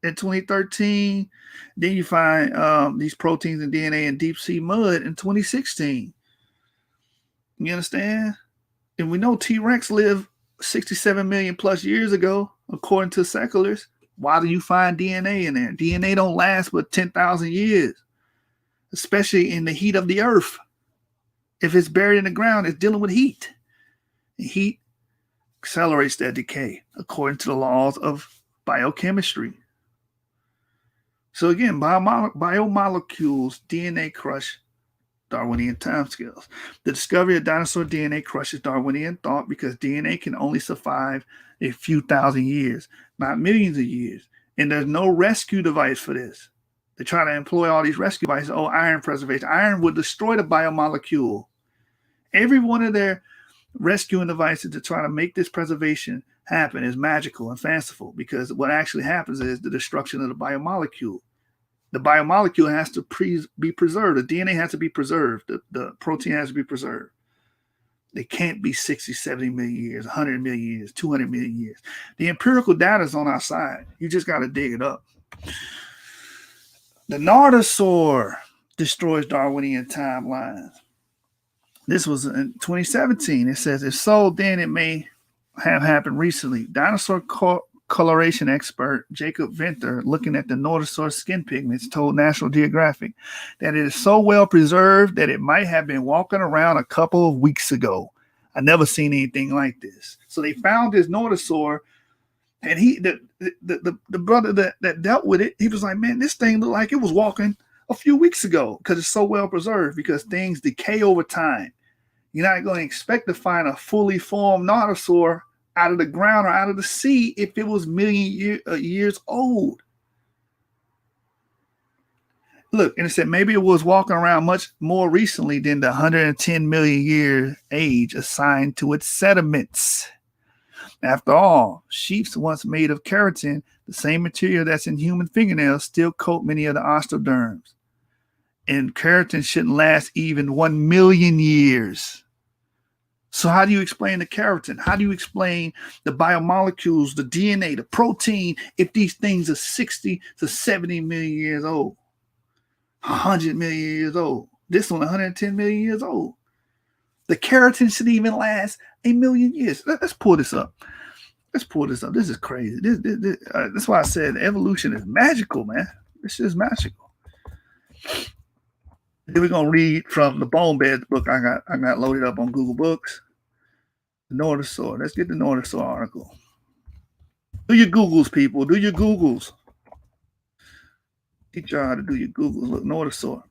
in 2013. Then you find these proteins and DNA in deep sea mud in 2016. You understand? And we know T-Rex lived 67 million plus years ago, according to settlers. Why do you find DNA in there? DNA don't last but 10,000 years, especially in the heat of the earth. If it's buried in the ground, it's dealing with heat. And heat accelerates that decay according to the laws of biochemistry. So again, biomolecules, DNA crush Darwinian timescales. The discovery of dinosaur DNA crushes Darwinian thought because DNA can only survive a few thousand years, not millions of years. And there's no rescue device for this. They try to employ all these rescue devices. Oh, iron preservation. Iron would destroy the biomolecule. Every one of their rescuing devices to try to make this preservation happen is magical and fanciful, because what actually happens is the destruction of the biomolecule. The biomolecule has to be preserved. The DNA has to be preserved. The protein has to be preserved. They can't be 60, 70 million years, 100 million years, 200 million years. The empirical data is on our side. You just got to dig it up. The Nardosaur destroys Darwinian timelines. This was in 2017. It says, if so, then it may have happened recently. Dinosaur coloration expert Jacob Venter, looking at the Nardosaur skin pigments, told National Geographic that it is so well preserved that it might have been walking around a couple of weeks ago. I never seen anything like this. So they found this Nardosaur, and the brother that dealt with it, he was like, man, this thing looked like it was walking a few weeks ago because it's so well preserved, because things decay over time. You're not going to expect to find a fully formed Nardosaur out of the ground or out of the sea if it was years old. Look, and it said maybe it was walking around much more recently than the 110 million year age assigned to its sediments. After all, sheaths once made of keratin, the same material that's in human fingernails, still coat many of the osteoderms. And keratin shouldn't last even 1 million years. So how do you explain the keratin? How do you explain the biomolecules, the DNA, the protein, if these things are 60 to 70 million years old? 100 million years old. This one, 110 million years old. The keratin should even last 1 million years. Let's pull this up. This is crazy. That's why I said evolution is magical, man. This is magical. Then we're gonna read from the Bone Beds book I got loaded up on Google Books. The Nardosaur. Let's get the Nardosaur article. Do your Googles, people. Do your Googles. Teach y'all how to do your Googles. Look, Nardosaur.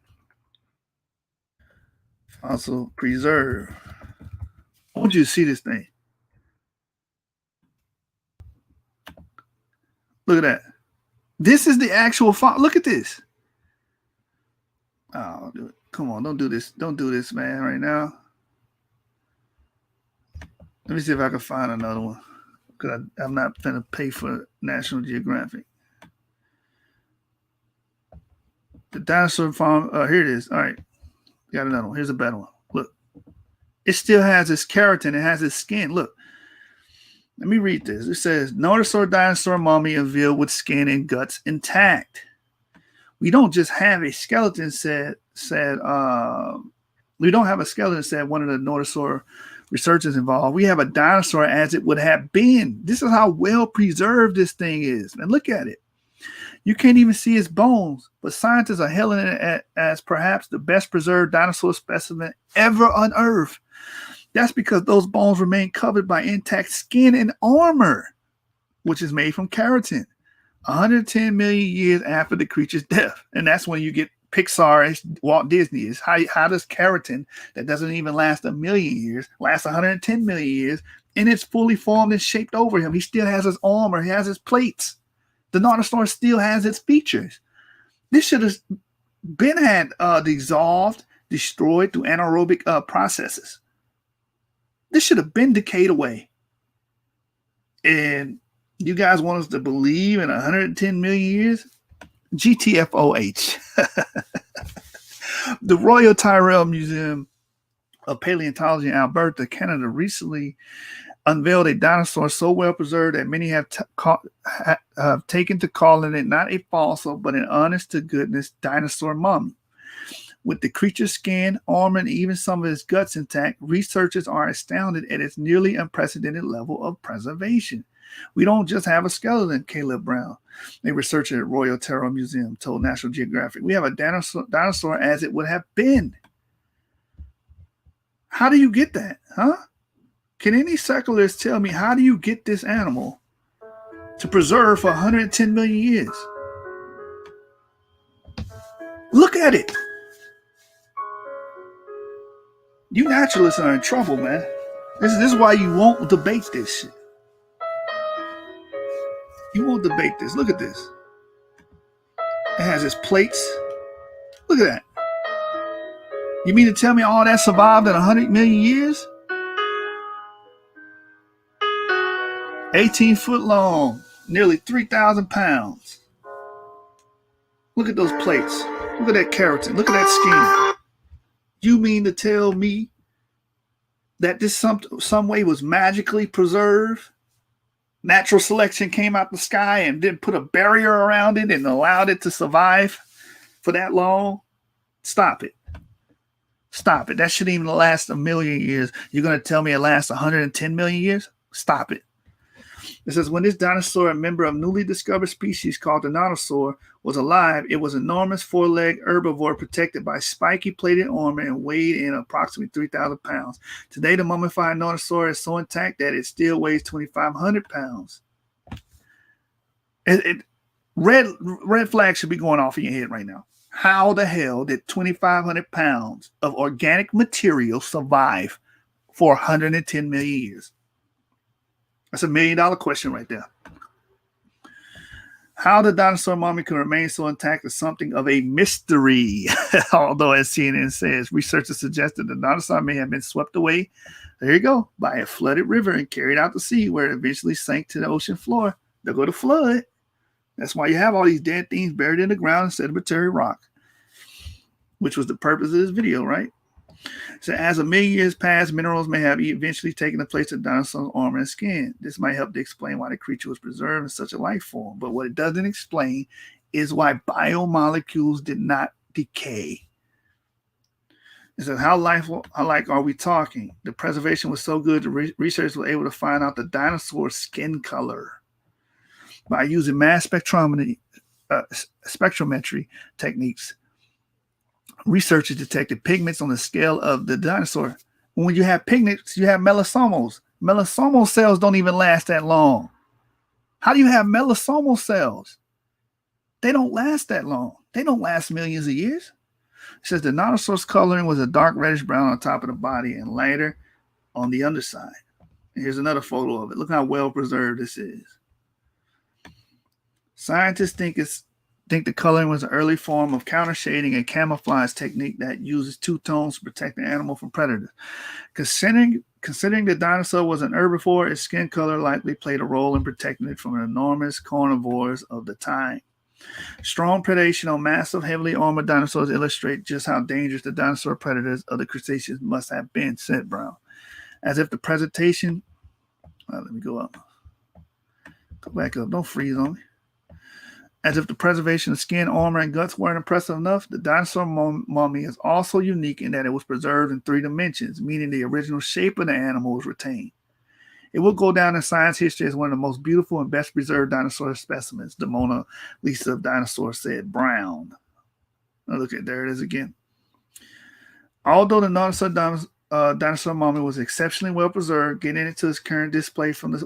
Fossil preserve. I want you to see this thing. Look at that. This is the actual fossil. Look at this. Oh, come on. Don't do this. Don't do this, man, right now. Let me see if I can find another one, because I'm not going to pay for National Geographic. The dinosaur farm. Here it is. All right. Got another one. Here's a better one. Look. It still has its keratin. It has its skin. Look, let me read this. It says, Nodosaur dinosaur mummy unveiled with skin and guts intact. We don't just have a skeleton, we don't have a skeleton, said one of the Nodosaur researchers involved. We have a dinosaur as it would have been. This is how well preserved this thing is. And look at it. You can't even see its bones, but scientists are hailing it as perhaps the best preserved dinosaur specimen ever unearthed. That's because those bones remain covered by intact skin and armor, which is made from keratin, 110 million years after the creature's death. And that's when you get Pixar, Walt Disney. How does keratin that doesn't even last a million years, last 110 million years, and it's fully formed and shaped over him? He still has his armor. He has his plates. The Nodosaur still has its features. This should have been dissolved, destroyed through anaerobic processes. This should have been decayed away. And you guys want us to believe in 110 million years? GTFOH. The Royal Tyrrell Museum of Paleontology in Alberta, Canada, recently unveiled a dinosaur so well preserved that many have taken to calling it not a fossil, but an honest-to-goodness dinosaur mummy. With the creature's skin, armor, and even some of its guts intact, researchers are astounded at its nearly unprecedented level of preservation. We don't just have a skeleton, Caleb Brown, a researcher at Royal Tyrrell Museum, told National Geographic. We have a dinosaur as it would have been. How do you get that, huh? Can any secularist tell me how do you get this animal to preserve for 110 million years? Look at it. You naturalists are in trouble, man. This is why you won't debate this shit. You won't debate this. Look at this. It has its plates. Look at that. You mean to tell me all that survived in 100 million years? 18 foot long, nearly 3,000 pounds. Look at those plates. Look at that keratin. Look at that skin. You mean to tell me that this some way was magically preserved? Natural selection came out the sky and then put a barrier around it and allowed it to survive for that long? Stop it. Stop it. That shouldn't even last a million years. You're going to tell me it lasts 110 million years? Stop it. It says, when this dinosaur, a member of newly discovered species called the Nodosaur, was alive, it was an enormous four-legged herbivore protected by spiky plated armor and weighed in approximately 3,000 pounds. Today, the mummified Nodosaur is so intact that it still weighs 2,500 pounds. Red flag should be going off in your head right now. How the hell did 2,500 pounds of organic material survive for 110 million years? That's $1 million question right there. How the dinosaur mummy can remain so intact is something of a mystery. Although, as CNN says, researchers suggested the dinosaur may have been swept away, there you go, by a flooded river and carried out to sea, where it eventually sank to the ocean floor. There go the flood. That's why you have all these dead things buried in the ground in sedimentary rock, which was the purpose of this video, right? So as 1 million years pass, minerals may have eventually taken the place of dinosaurs' armor and skin. This might help to explain why the creature was preserved in such a life form. But what it doesn't explain is why biomolecules did not decay. It says, how like are we talking? The preservation was so good, the researchers were able to find out the dinosaur's skin color by using mass spectrometry techniques. Researchers detected pigments on the scale of the dinosaur. When you have pigments, you have melanosomes. Melanosomal cells don't even last that long. How do you have melanosomal cells? They don't last that long. They don't last millions of years. It says the Nodosaur's coloring was a dark reddish brown on top of the body and lighter on the underside. And here's another photo of it. Look how well preserved this is. Scientists think the coloring was an early form of countershading, a camouflage technique that uses two tones to protect the animal from predators. Considering the dinosaur was an herbivore, its skin color likely played a role in protecting it from enormous carnivores of the time. Strong predation on massive, heavily armored dinosaurs illustrate just how dangerous the dinosaur predators of the Cretaceous must have been, said Brown. As if the presentation, let me go up. Go back up. Don't freeze on me. As if the preservation of skin, armor, and guts weren't impressive enough, the dinosaur mummy is also unique in that it was preserved in 3 dimensions, meaning the original shape of the animal was retained. It will go down in science history as one of the most beautiful and best preserved dinosaur specimens, the Mona Lisa of dinosaurs said Brown. Now look at, there it is again. Although the dinosaur mummy was exceptionally well preserved, getting it to its current display from the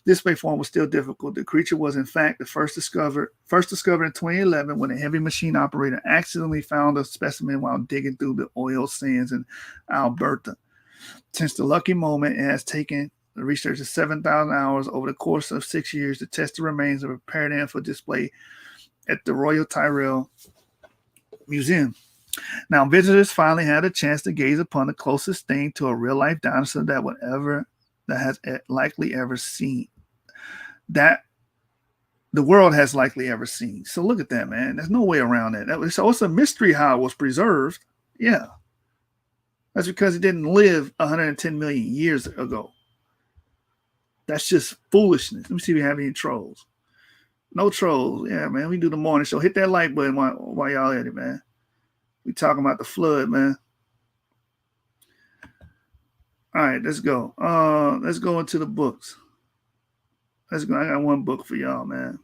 display form was still difficult. The creature was in fact the first discovered in 2011 when a heavy machine operator accidentally found a specimen while digging through the oil sands in Alberta. Since the lucky moment, it has taken the researchers 7,000 hours over the course of 6 years to test the remains and prepare them for display at the Royal Tyrrell Museum. Now, visitors finally had a chance to gaze upon the closest thing to a real-life dinosaur that has likely ever seen. That the world has likely ever seen. So look at that, man. There's no way around that. So it's a mystery how it was preserved. Yeah. That's because it didn't live 110 million years ago. That's just foolishness. Let me see if we have any trolls. No trolls. Yeah, man. We do the morning show. Hit that like button while y'all at it, man. We talking about the flood, man. All right, let's go. Let's go into the books. Let's go. I got one book for y'all, man.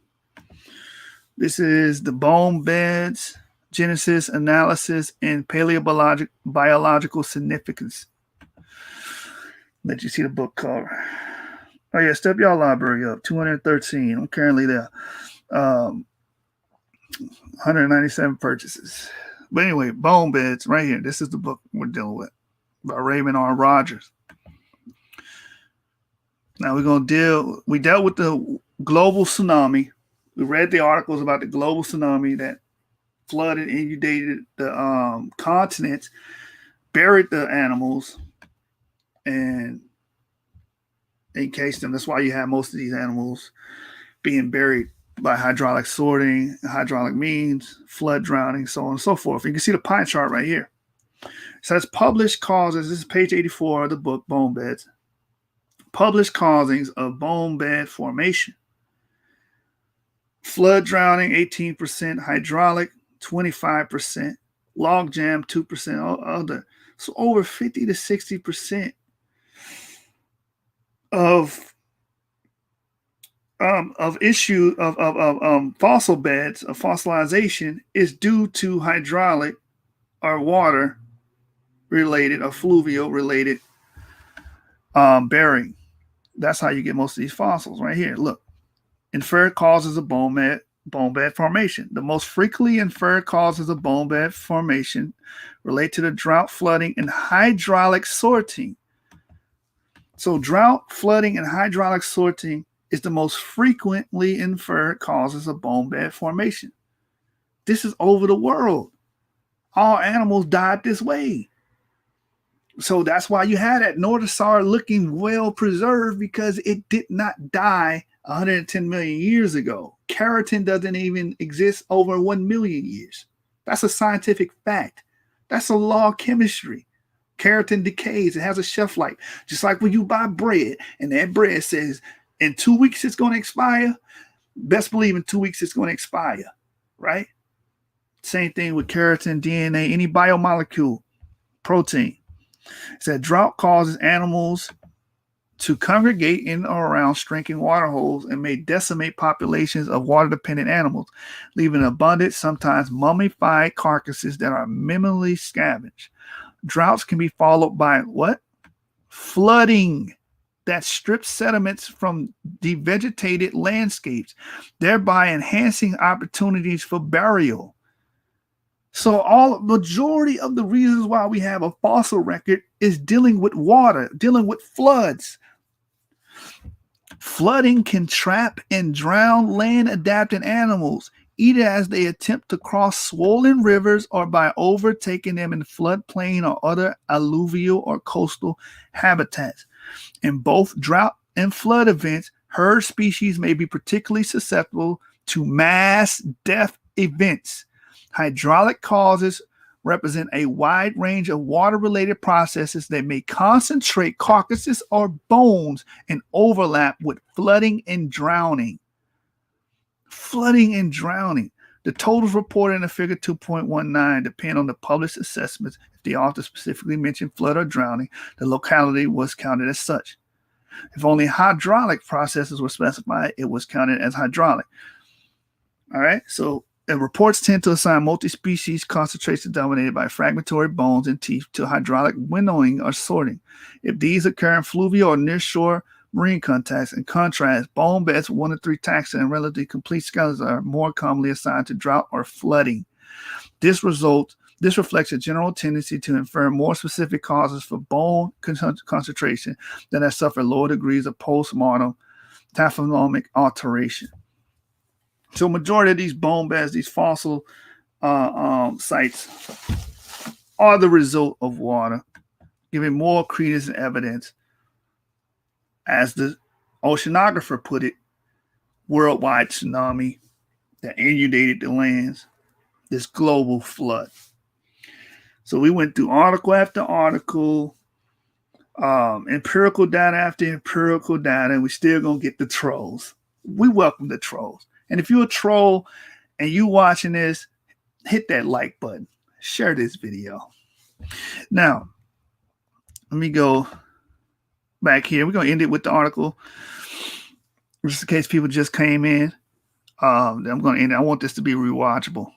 This is the Bone Beds, Genesis, Analysis, and Paleobiological Significance. Let you see the book cover. Oh yeah, step y'all library up. 213. I'm currently there. 197 purchases. But anyway, Bone Beds, right here. This is the book we're dealing with by Raymond R. Rogers. Now we dealt with the global tsunami. We read the articles about the global tsunami that flooded, inundated the continents, buried the animals, and encased them. That's why you have most of these animals being buried by hydraulic sorting, hydraulic means, flood drowning, so on and so forth. You can see the pie chart right here. It says published causes. This is page 84 of the book, Bone Beds. Published causings of bone bed formation. Flood drowning, 18%. Hydraulic, 25%. Log jam, 2%. Other. So over 50 to 60% of fossil beds, of fossilization, is due to hydraulic or water related or fluvial related burying. That's how you get most of these fossils right here. Look, inferred causes of bone bed formation. The most frequently inferred causes of bone bed formation relate to the drought, flooding, and hydraulic sorting. So drought, flooding, and hydraulic sorting is the most frequently inferred causes of bone bed formation. This is over the world. All animals died this way. So that's why you had that Nodosaur looking well preserved, because it did not die 110 million years ago. Keratin doesn't even exist over 1 million years. That's a scientific fact. That's a law of chemistry. Keratin decays. It has a shelf life. Just like when you buy bread and that bread says in 2 weeks it's going to expire, best believe in 2 weeks it's going to expire, right? Same thing with keratin, DNA, any biomolecule, protein. It said drought causes animals to congregate in or around shrinking water holes and may decimate populations of water-dependent animals, leaving abundant, sometimes mummified carcasses that are minimally scavenged. Droughts can be followed by what? Flooding that strips sediments from devegetated landscapes, thereby enhancing opportunities for burial. So majority of the reasons why we have a fossil record is dealing with water, dealing with floods. Flooding can trap and drown land-adapted animals, either as they attempt to cross swollen rivers or by overtaking them in floodplain or other alluvial or coastal habitats. In both drought and flood events, herd species may be particularly susceptible to mass death events. Hydraulic causes represent a wide range of water-related processes that may concentrate carcasses or bones and overlap with flooding and drowning. Flooding and drowning. The totals reported in the figure 2.19 depend on the published assessments. If the author specifically mentioned flood or drowning, the locality was counted as such. If only hydraulic processes were specified, it was counted as hydraulic. All right, so reports tend to assign multi-species concentrations dominated by fragmentary bones and teeth to hydraulic winnowing or sorting. If these occur in fluvial or nearshore marine contacts, in contrast, bone beds with 1 to 3 taxa and relatively complete skeletons are more commonly assigned to drought or flooding. This reflects a general tendency to infer more specific causes for bone concentration that have suffered lower degrees of post-mortem taphonomic alteration. So majority of these bone beds, these fossil sites, are the result of water, giving more credence and evidence, as the oceanographer put it, worldwide tsunami that inundated the lands, this global flood. So we went through article after article, empirical data after empirical data, and we're still going to get the trolls. We welcome the trolls. And if you're a troll and you watching this, hit that like button. Share this video. Now, let me go back here. We're going to end it with the article. Just in case people just came in. I'm going to end it. I want this to be rewatchable.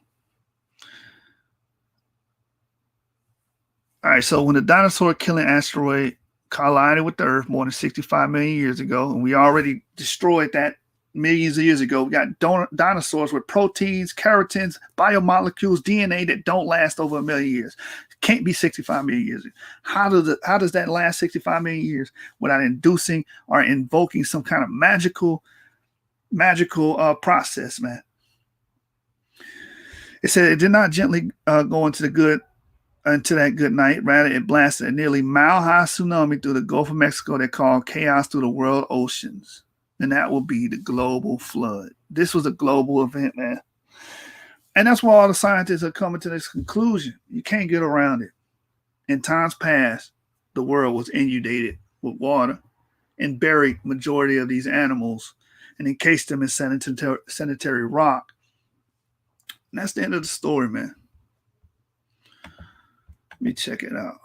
All right, so when the dinosaur killing asteroid collided with the Earth more than 65 million years ago, and we already destroyed that millions of years ago, we got dinosaurs with proteins, keratins, biomolecules, DNA that don't last over 1 million years. Can't be 65 million years. How does that last 65 million years without inducing or invoking some kind of magical process, man? It said it did not gently go into that good night. Rather, it blasted a nearly mile-high tsunami through the Gulf of Mexico that caused chaos through the world oceans. And that will be the global flood. This was a global event, man. And that's why all the scientists are coming to this conclusion. You can't get around it. In times past, the world was inundated with water and buried majority of these animals and encased them in sanitary rock. And that's the end of the story, man. Let me check it out.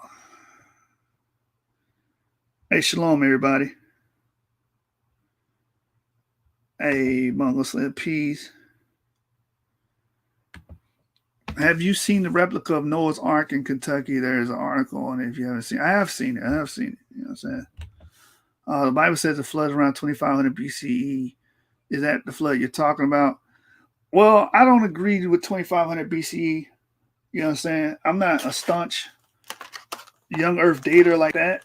Hey, shalom, everybody. Hey, Mongol peace. Have you seen the replica of Noah's Ark in Kentucky? There's an article on it if you haven't seen it. I have seen it. You know what I'm saying? The Bible says the flood around 2500 BCE. Is that the flood you're talking about? Well, I don't agree with 2500 BCE. You know what I'm saying? I'm not a staunch young earth dater like that.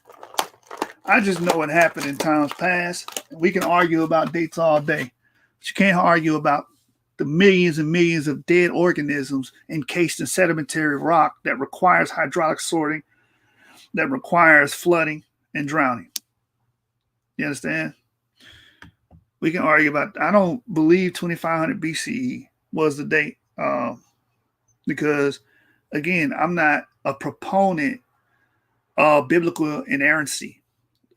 I just know what happened in times past. We can argue about dates all day. But you can't argue about the millions and millions of dead organisms encased in sedimentary rock that requires hydraulic sorting, that requires flooding and drowning. You understand? We can argue about, I don't believe 2500 BCE was the date because, again, I'm not a proponent of biblical inerrancy.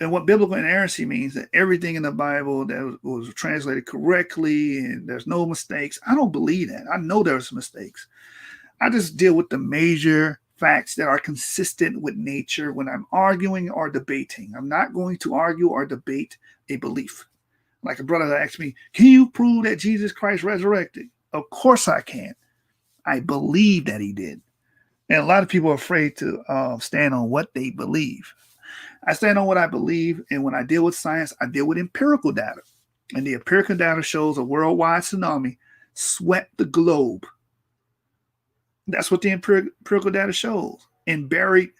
And what biblical inerrancy means, that everything in the Bible that was translated correctly and there's no mistakes. I don't believe that. I know there's mistakes. I just deal with the major facts that are consistent with nature when I'm arguing or debating. I'm not going to argue or debate a belief. Like a brother asked me, can you prove that Jesus Christ resurrected? Of course I can. I believe that he did. And a lot of people are afraid to stand on what they believe. I stand on what I believe, and when I deal with science, I deal with empirical data. And the empirical data shows a worldwide tsunami swept the globe. That's what the empirical data shows, and buried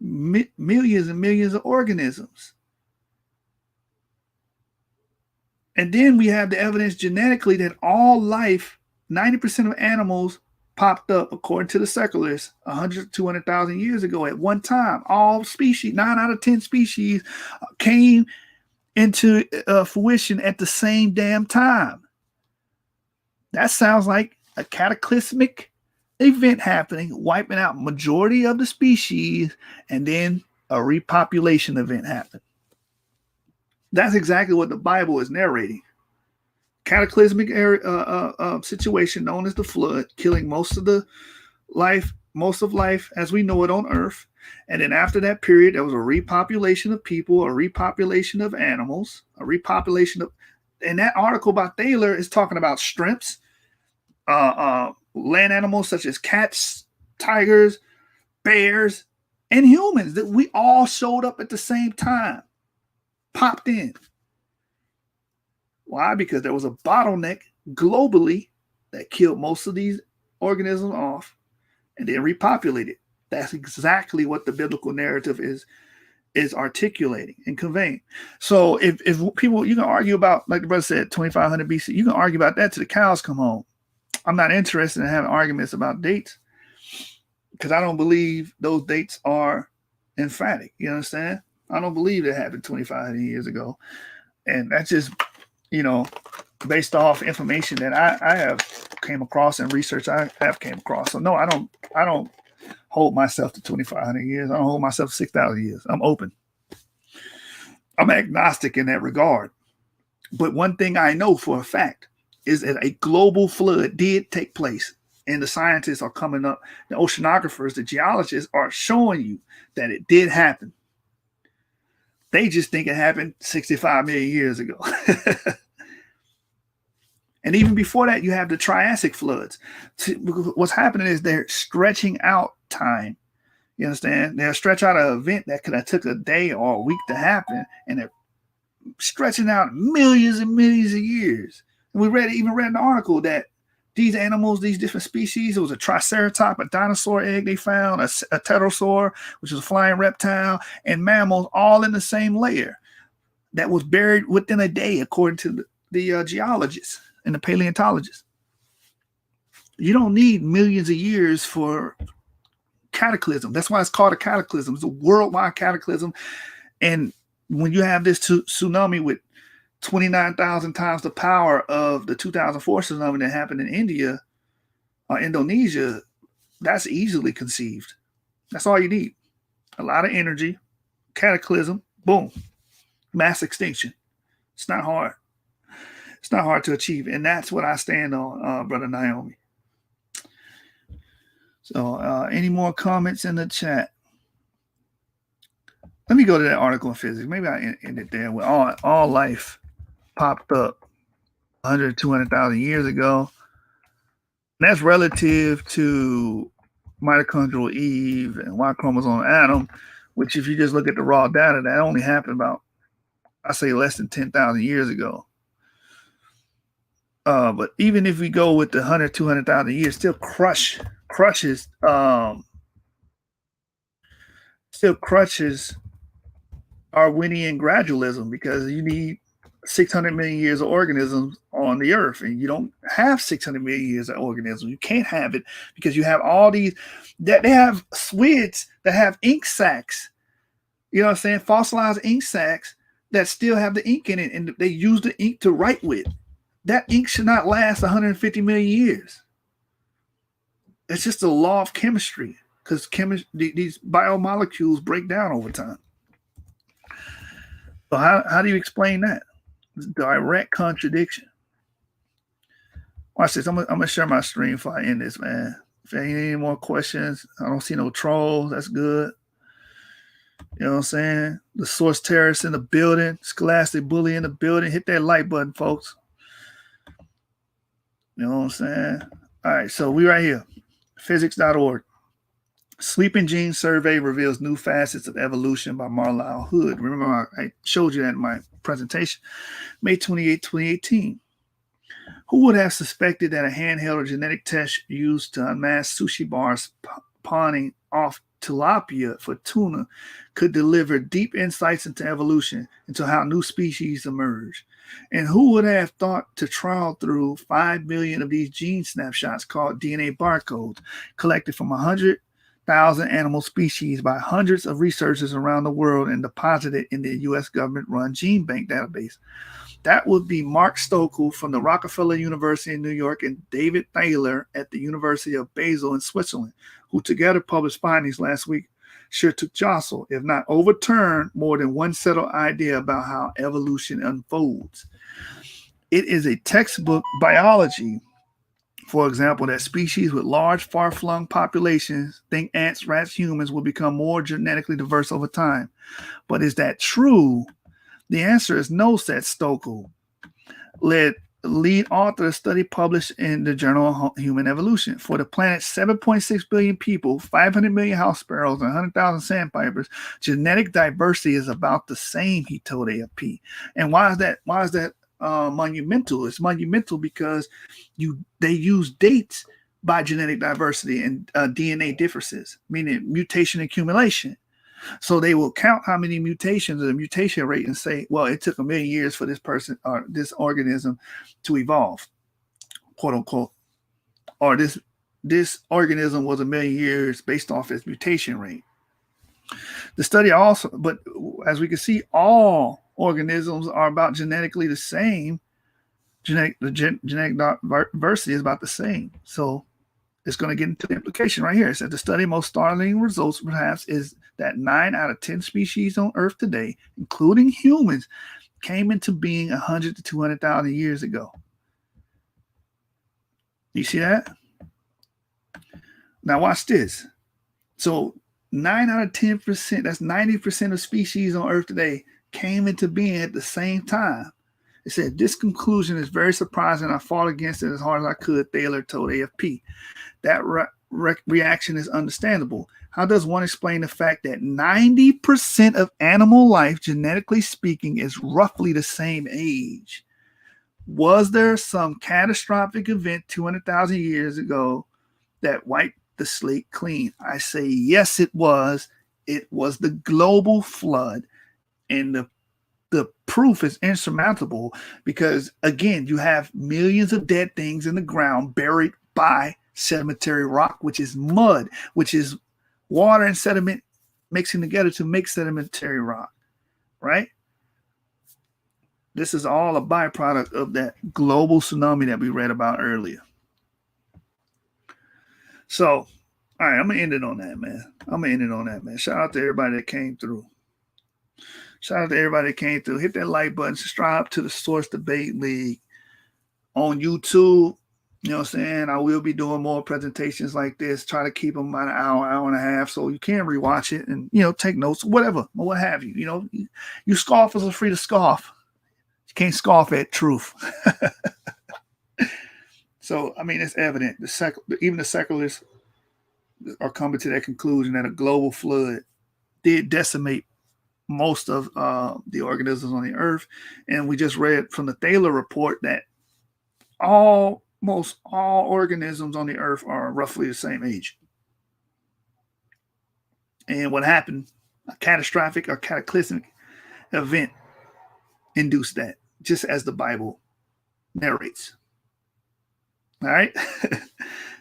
millions and millions of organisms. And then we have the evidence genetically that all life, 90% of animals, popped up, according to the secularists, 100 to 200,000 years ago at one time. All species, 9 out of 10 species, came into fruition at the same damn time. That sounds like a cataclysmic event happening, wiping out majority of the species, and then a repopulation event happened. That's exactly what the Bible is narrating. Cataclysmic situation known as the flood, killing most of life as we know it on Earth. And then after that period, there was a repopulation of people, a repopulation of animals, a repopulation of. And that article by Thaler is talking about shrimps, land animals such as cats, tigers, bears, and humans that we all showed up at the same time, popped in. Why? Because there was a bottleneck globally that killed most of these organisms off and then repopulated. That's exactly what the biblical narrative is articulating and conveying. So if people, you can argue about, like the brother said, 2500 BC, you can argue about that till the cows come home. I'm not interested in having arguments about dates because I don't believe those dates are emphatic. You understand? I don't believe that happened 2,500 years ago. And that's just, based off information that I have came across and research I have came across. So no, I don't hold myself to 2,500 years. I don't hold myself to 6,000 years. I'm open. I'm agnostic in that regard. But one thing I know for a fact is that a global flood did take place. And the scientists are coming up, the oceanographers, the geologists are showing you that it did happen. They just think it happened 65 million years ago. And even before that, you have the Triassic floods. What's happening is they're stretching out time. You understand? They'll stretch out an event that could have took a day or a week to happen, and they're stretching out millions and millions of years. And we even read an article that these animals, these different species, it was a triceratops, a dinosaur egg they found, a pterosaur, which is a flying reptile, and mammals all in the same layer that was buried within a day, according to the geologists and the paleontologists. You don't need millions of years for cataclysm. That's why it's called a cataclysm. It's a worldwide cataclysm. And when you have this tsunami with 29,000 times the power of the 2004 tsunami that happened in India or Indonesia, that's easily conceived. That's all you need. A lot of energy, cataclysm, boom, mass extinction. It's not hard. It's not hard to achieve. And that's what I stand on, Brother Naomi. So any more comments in the chat? Let me go to that article in physics. Maybe I end it there. Where all life popped up 100, 200,000 years ago. And that's relative to mitochondrial Eve and Y chromosome Adam, which if you just look at the raw data, that only happened about, I say, less than 10,000 years ago. But even if we go with the 100, 200,000 years, still crushes Darwinian gradualism, because you need 600 million years of organisms on the earth, and you don't have 600 million years of organisms. You can't have it because you have all these that they have squids that have ink sacs, you know what I'm saying, fossilized ink sacs that still have the ink in it, and they use the ink to write with. That ink should not last 150 million years. It's just a law of chemistry, because these biomolecules break down over time. So how do you explain that? It's direct contradiction. Watch this. I'm gonna share my screen before I end this, man. If there ain't any more questions, I don't see no trolls. That's good. You know what I'm saying? The Source Terrorist in the building. Scholastic Bully in the building. Hit that like button, folks. You know what I'm saying? All right, so we right here. Physics.org. Sleeping Gene Survey reveals new facets of evolution by Marlisle Hood. Remember, I showed you that in my presentation. May 28, 2018. Who would have suspected that a handheld or genetic test used to unmask sushi bars pawning off tilapia for tuna could deliver deep insights into evolution, into how new species emerge? And who would have thought to trawl through 5 million of these gene snapshots called DNA barcodes collected from 100 100,000 animal species by hundreds of researchers around the world and deposited in the U.S. government-run gene bank database. That would be Mark Stockel from the Rockefeller University in New York and David Thaler at the University of Basel in Switzerland, who together published findings last week sure to jostle, if not overturn, more than one settled idea about how evolution unfolds. It is a textbook biology, for example, that species with large, far-flung populations, think ants, rats, humans, will become more genetically diverse over time. But is that true? The answer is no, said Stockel, lead author of a study published in the Journal of Human Evolution. For the planet's 7.6 billion people, 500 million house sparrows, and 100,000 sandpipers, genetic diversity is about the same, he told AFP. And why is that monumental? It's monumental because they use dates by genetic diversity and DNA differences, meaning mutation accumulation. So they will count how many mutations or the mutation rate and say, well, it took 1 million years for this person or this organism to evolve, quote unquote, or this organism was 1 million years based off its mutation rate. The study also, but as we can see, all organisms are about genetically the same. Genetic diversity is about the same. So it's going to get into the implication right here. It said the study's most startling results, perhaps, is that 9 out of 10 species on Earth today, including humans, came into being 100 to 200,000 years ago. You see that? Now watch this. So 9 out of 10%, that's 90% of species on Earth today, came into being at the same time. It said, this conclusion is very surprising. I fought against it as hard as I could, Thaler told AFP. That reaction is understandable. How does one explain the fact that 90% of animal life, genetically speaking, is roughly the same age? Was there some catastrophic event 200,000 years ago that wiped the slate clean? I say, yes, it was. It was the global flood. And the proof is insurmountable because, again, you have millions of dead things in the ground buried by sedimentary rock, which is mud, which is water and sediment mixing together to make sedimentary rock, right? This is all a byproduct of that global tsunami that we read about earlier. So, all right, I'm going to end it on that, man. Shout out to everybody that came through. Hit that like button. Subscribe to the Source Debate League on YouTube. You know what I'm saying? I will be doing more presentations like this. Try to keep them about an hour and a half, so you can rewatch it and, take notes, whatever, or what have you. You scoffers are free to scoff. You can't scoff at truth. So, I mean, it's evident. Even the secularists are coming to that conclusion that a global flood did decimate most of the organisms on the earth. And we just read from the Thaler report that almost all organisms on the earth are roughly the same age. And what happened, a catastrophic or cataclysmic event induced that, just as the Bible narrates. All right.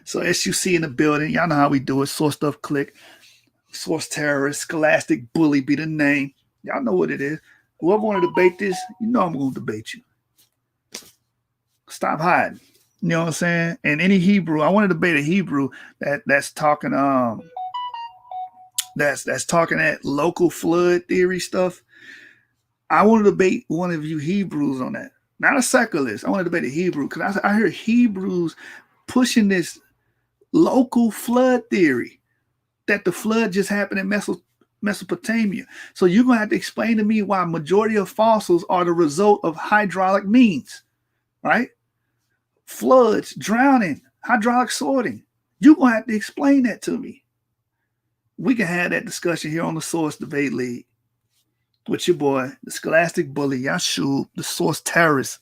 So SUC in the building, y'all know how we do it. Source Stuff Click, Source Terrorist, Scholastic Bully be the name. Y'all know what it is. Whoever want to debate this, I'm going to debate you. Stop hiding. You know what I'm saying? And any Hebrew, I want to debate a Hebrew that's talking that's talking that local flood theory stuff. I want to debate one of you Hebrews on that. Not a secularist. I want to debate a Hebrew because I hear Hebrews pushing this local flood theory that the flood just happened in Mesopotamia. So you're going to have to explain to me why majority of fossils are the result of hydraulic means, right? Floods, drowning, hydraulic sorting. You're going to have to explain that to me. We can have that discussion here on the Source Debate League with your boy, the Scholastic Bully, Yashub, the Source Terrorist.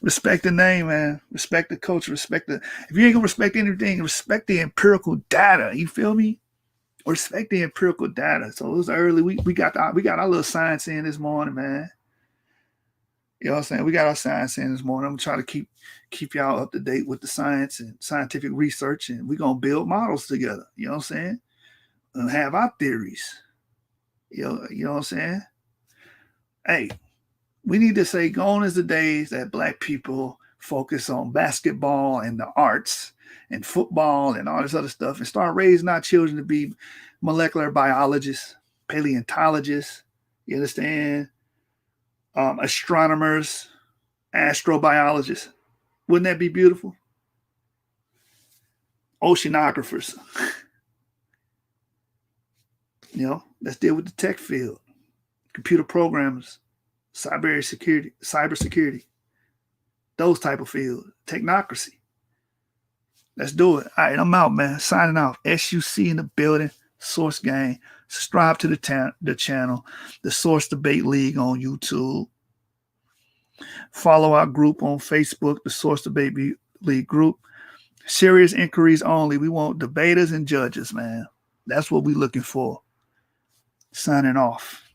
Respect the name, man. Respect the culture. If you ain't gonna respect anything, respect the empirical data. You feel me? Respect the empirical data. So it was early. We got our little science in this morning, man. You know what I'm saying? We got our science in this morning. I'm gonna try to keep y'all up to date with the science and scientific research, and we're gonna build models together. You know what I'm saying? And have our theories. You know what I'm saying? Hey, we need to say gone is the days that black people focus on basketball and the arts and football and all this other stuff and start raising our children to be molecular biologists, paleontologists, you understand? Astronomers, astrobiologists. Wouldn't that be beautiful? Oceanographers. Let's deal with the tech field, computer programmers, cybersecurity, those type of fields, technocracy. Let's do it. All right, I'm out, man. Signing off. SUC in the building. Source Gang. Subscribe to the channel, the Source Debate League on YouTube. Follow our group on Facebook, the Source Debate League group. Serious inquiries only. We want debaters and judges, man. That's what we're looking for. Signing off.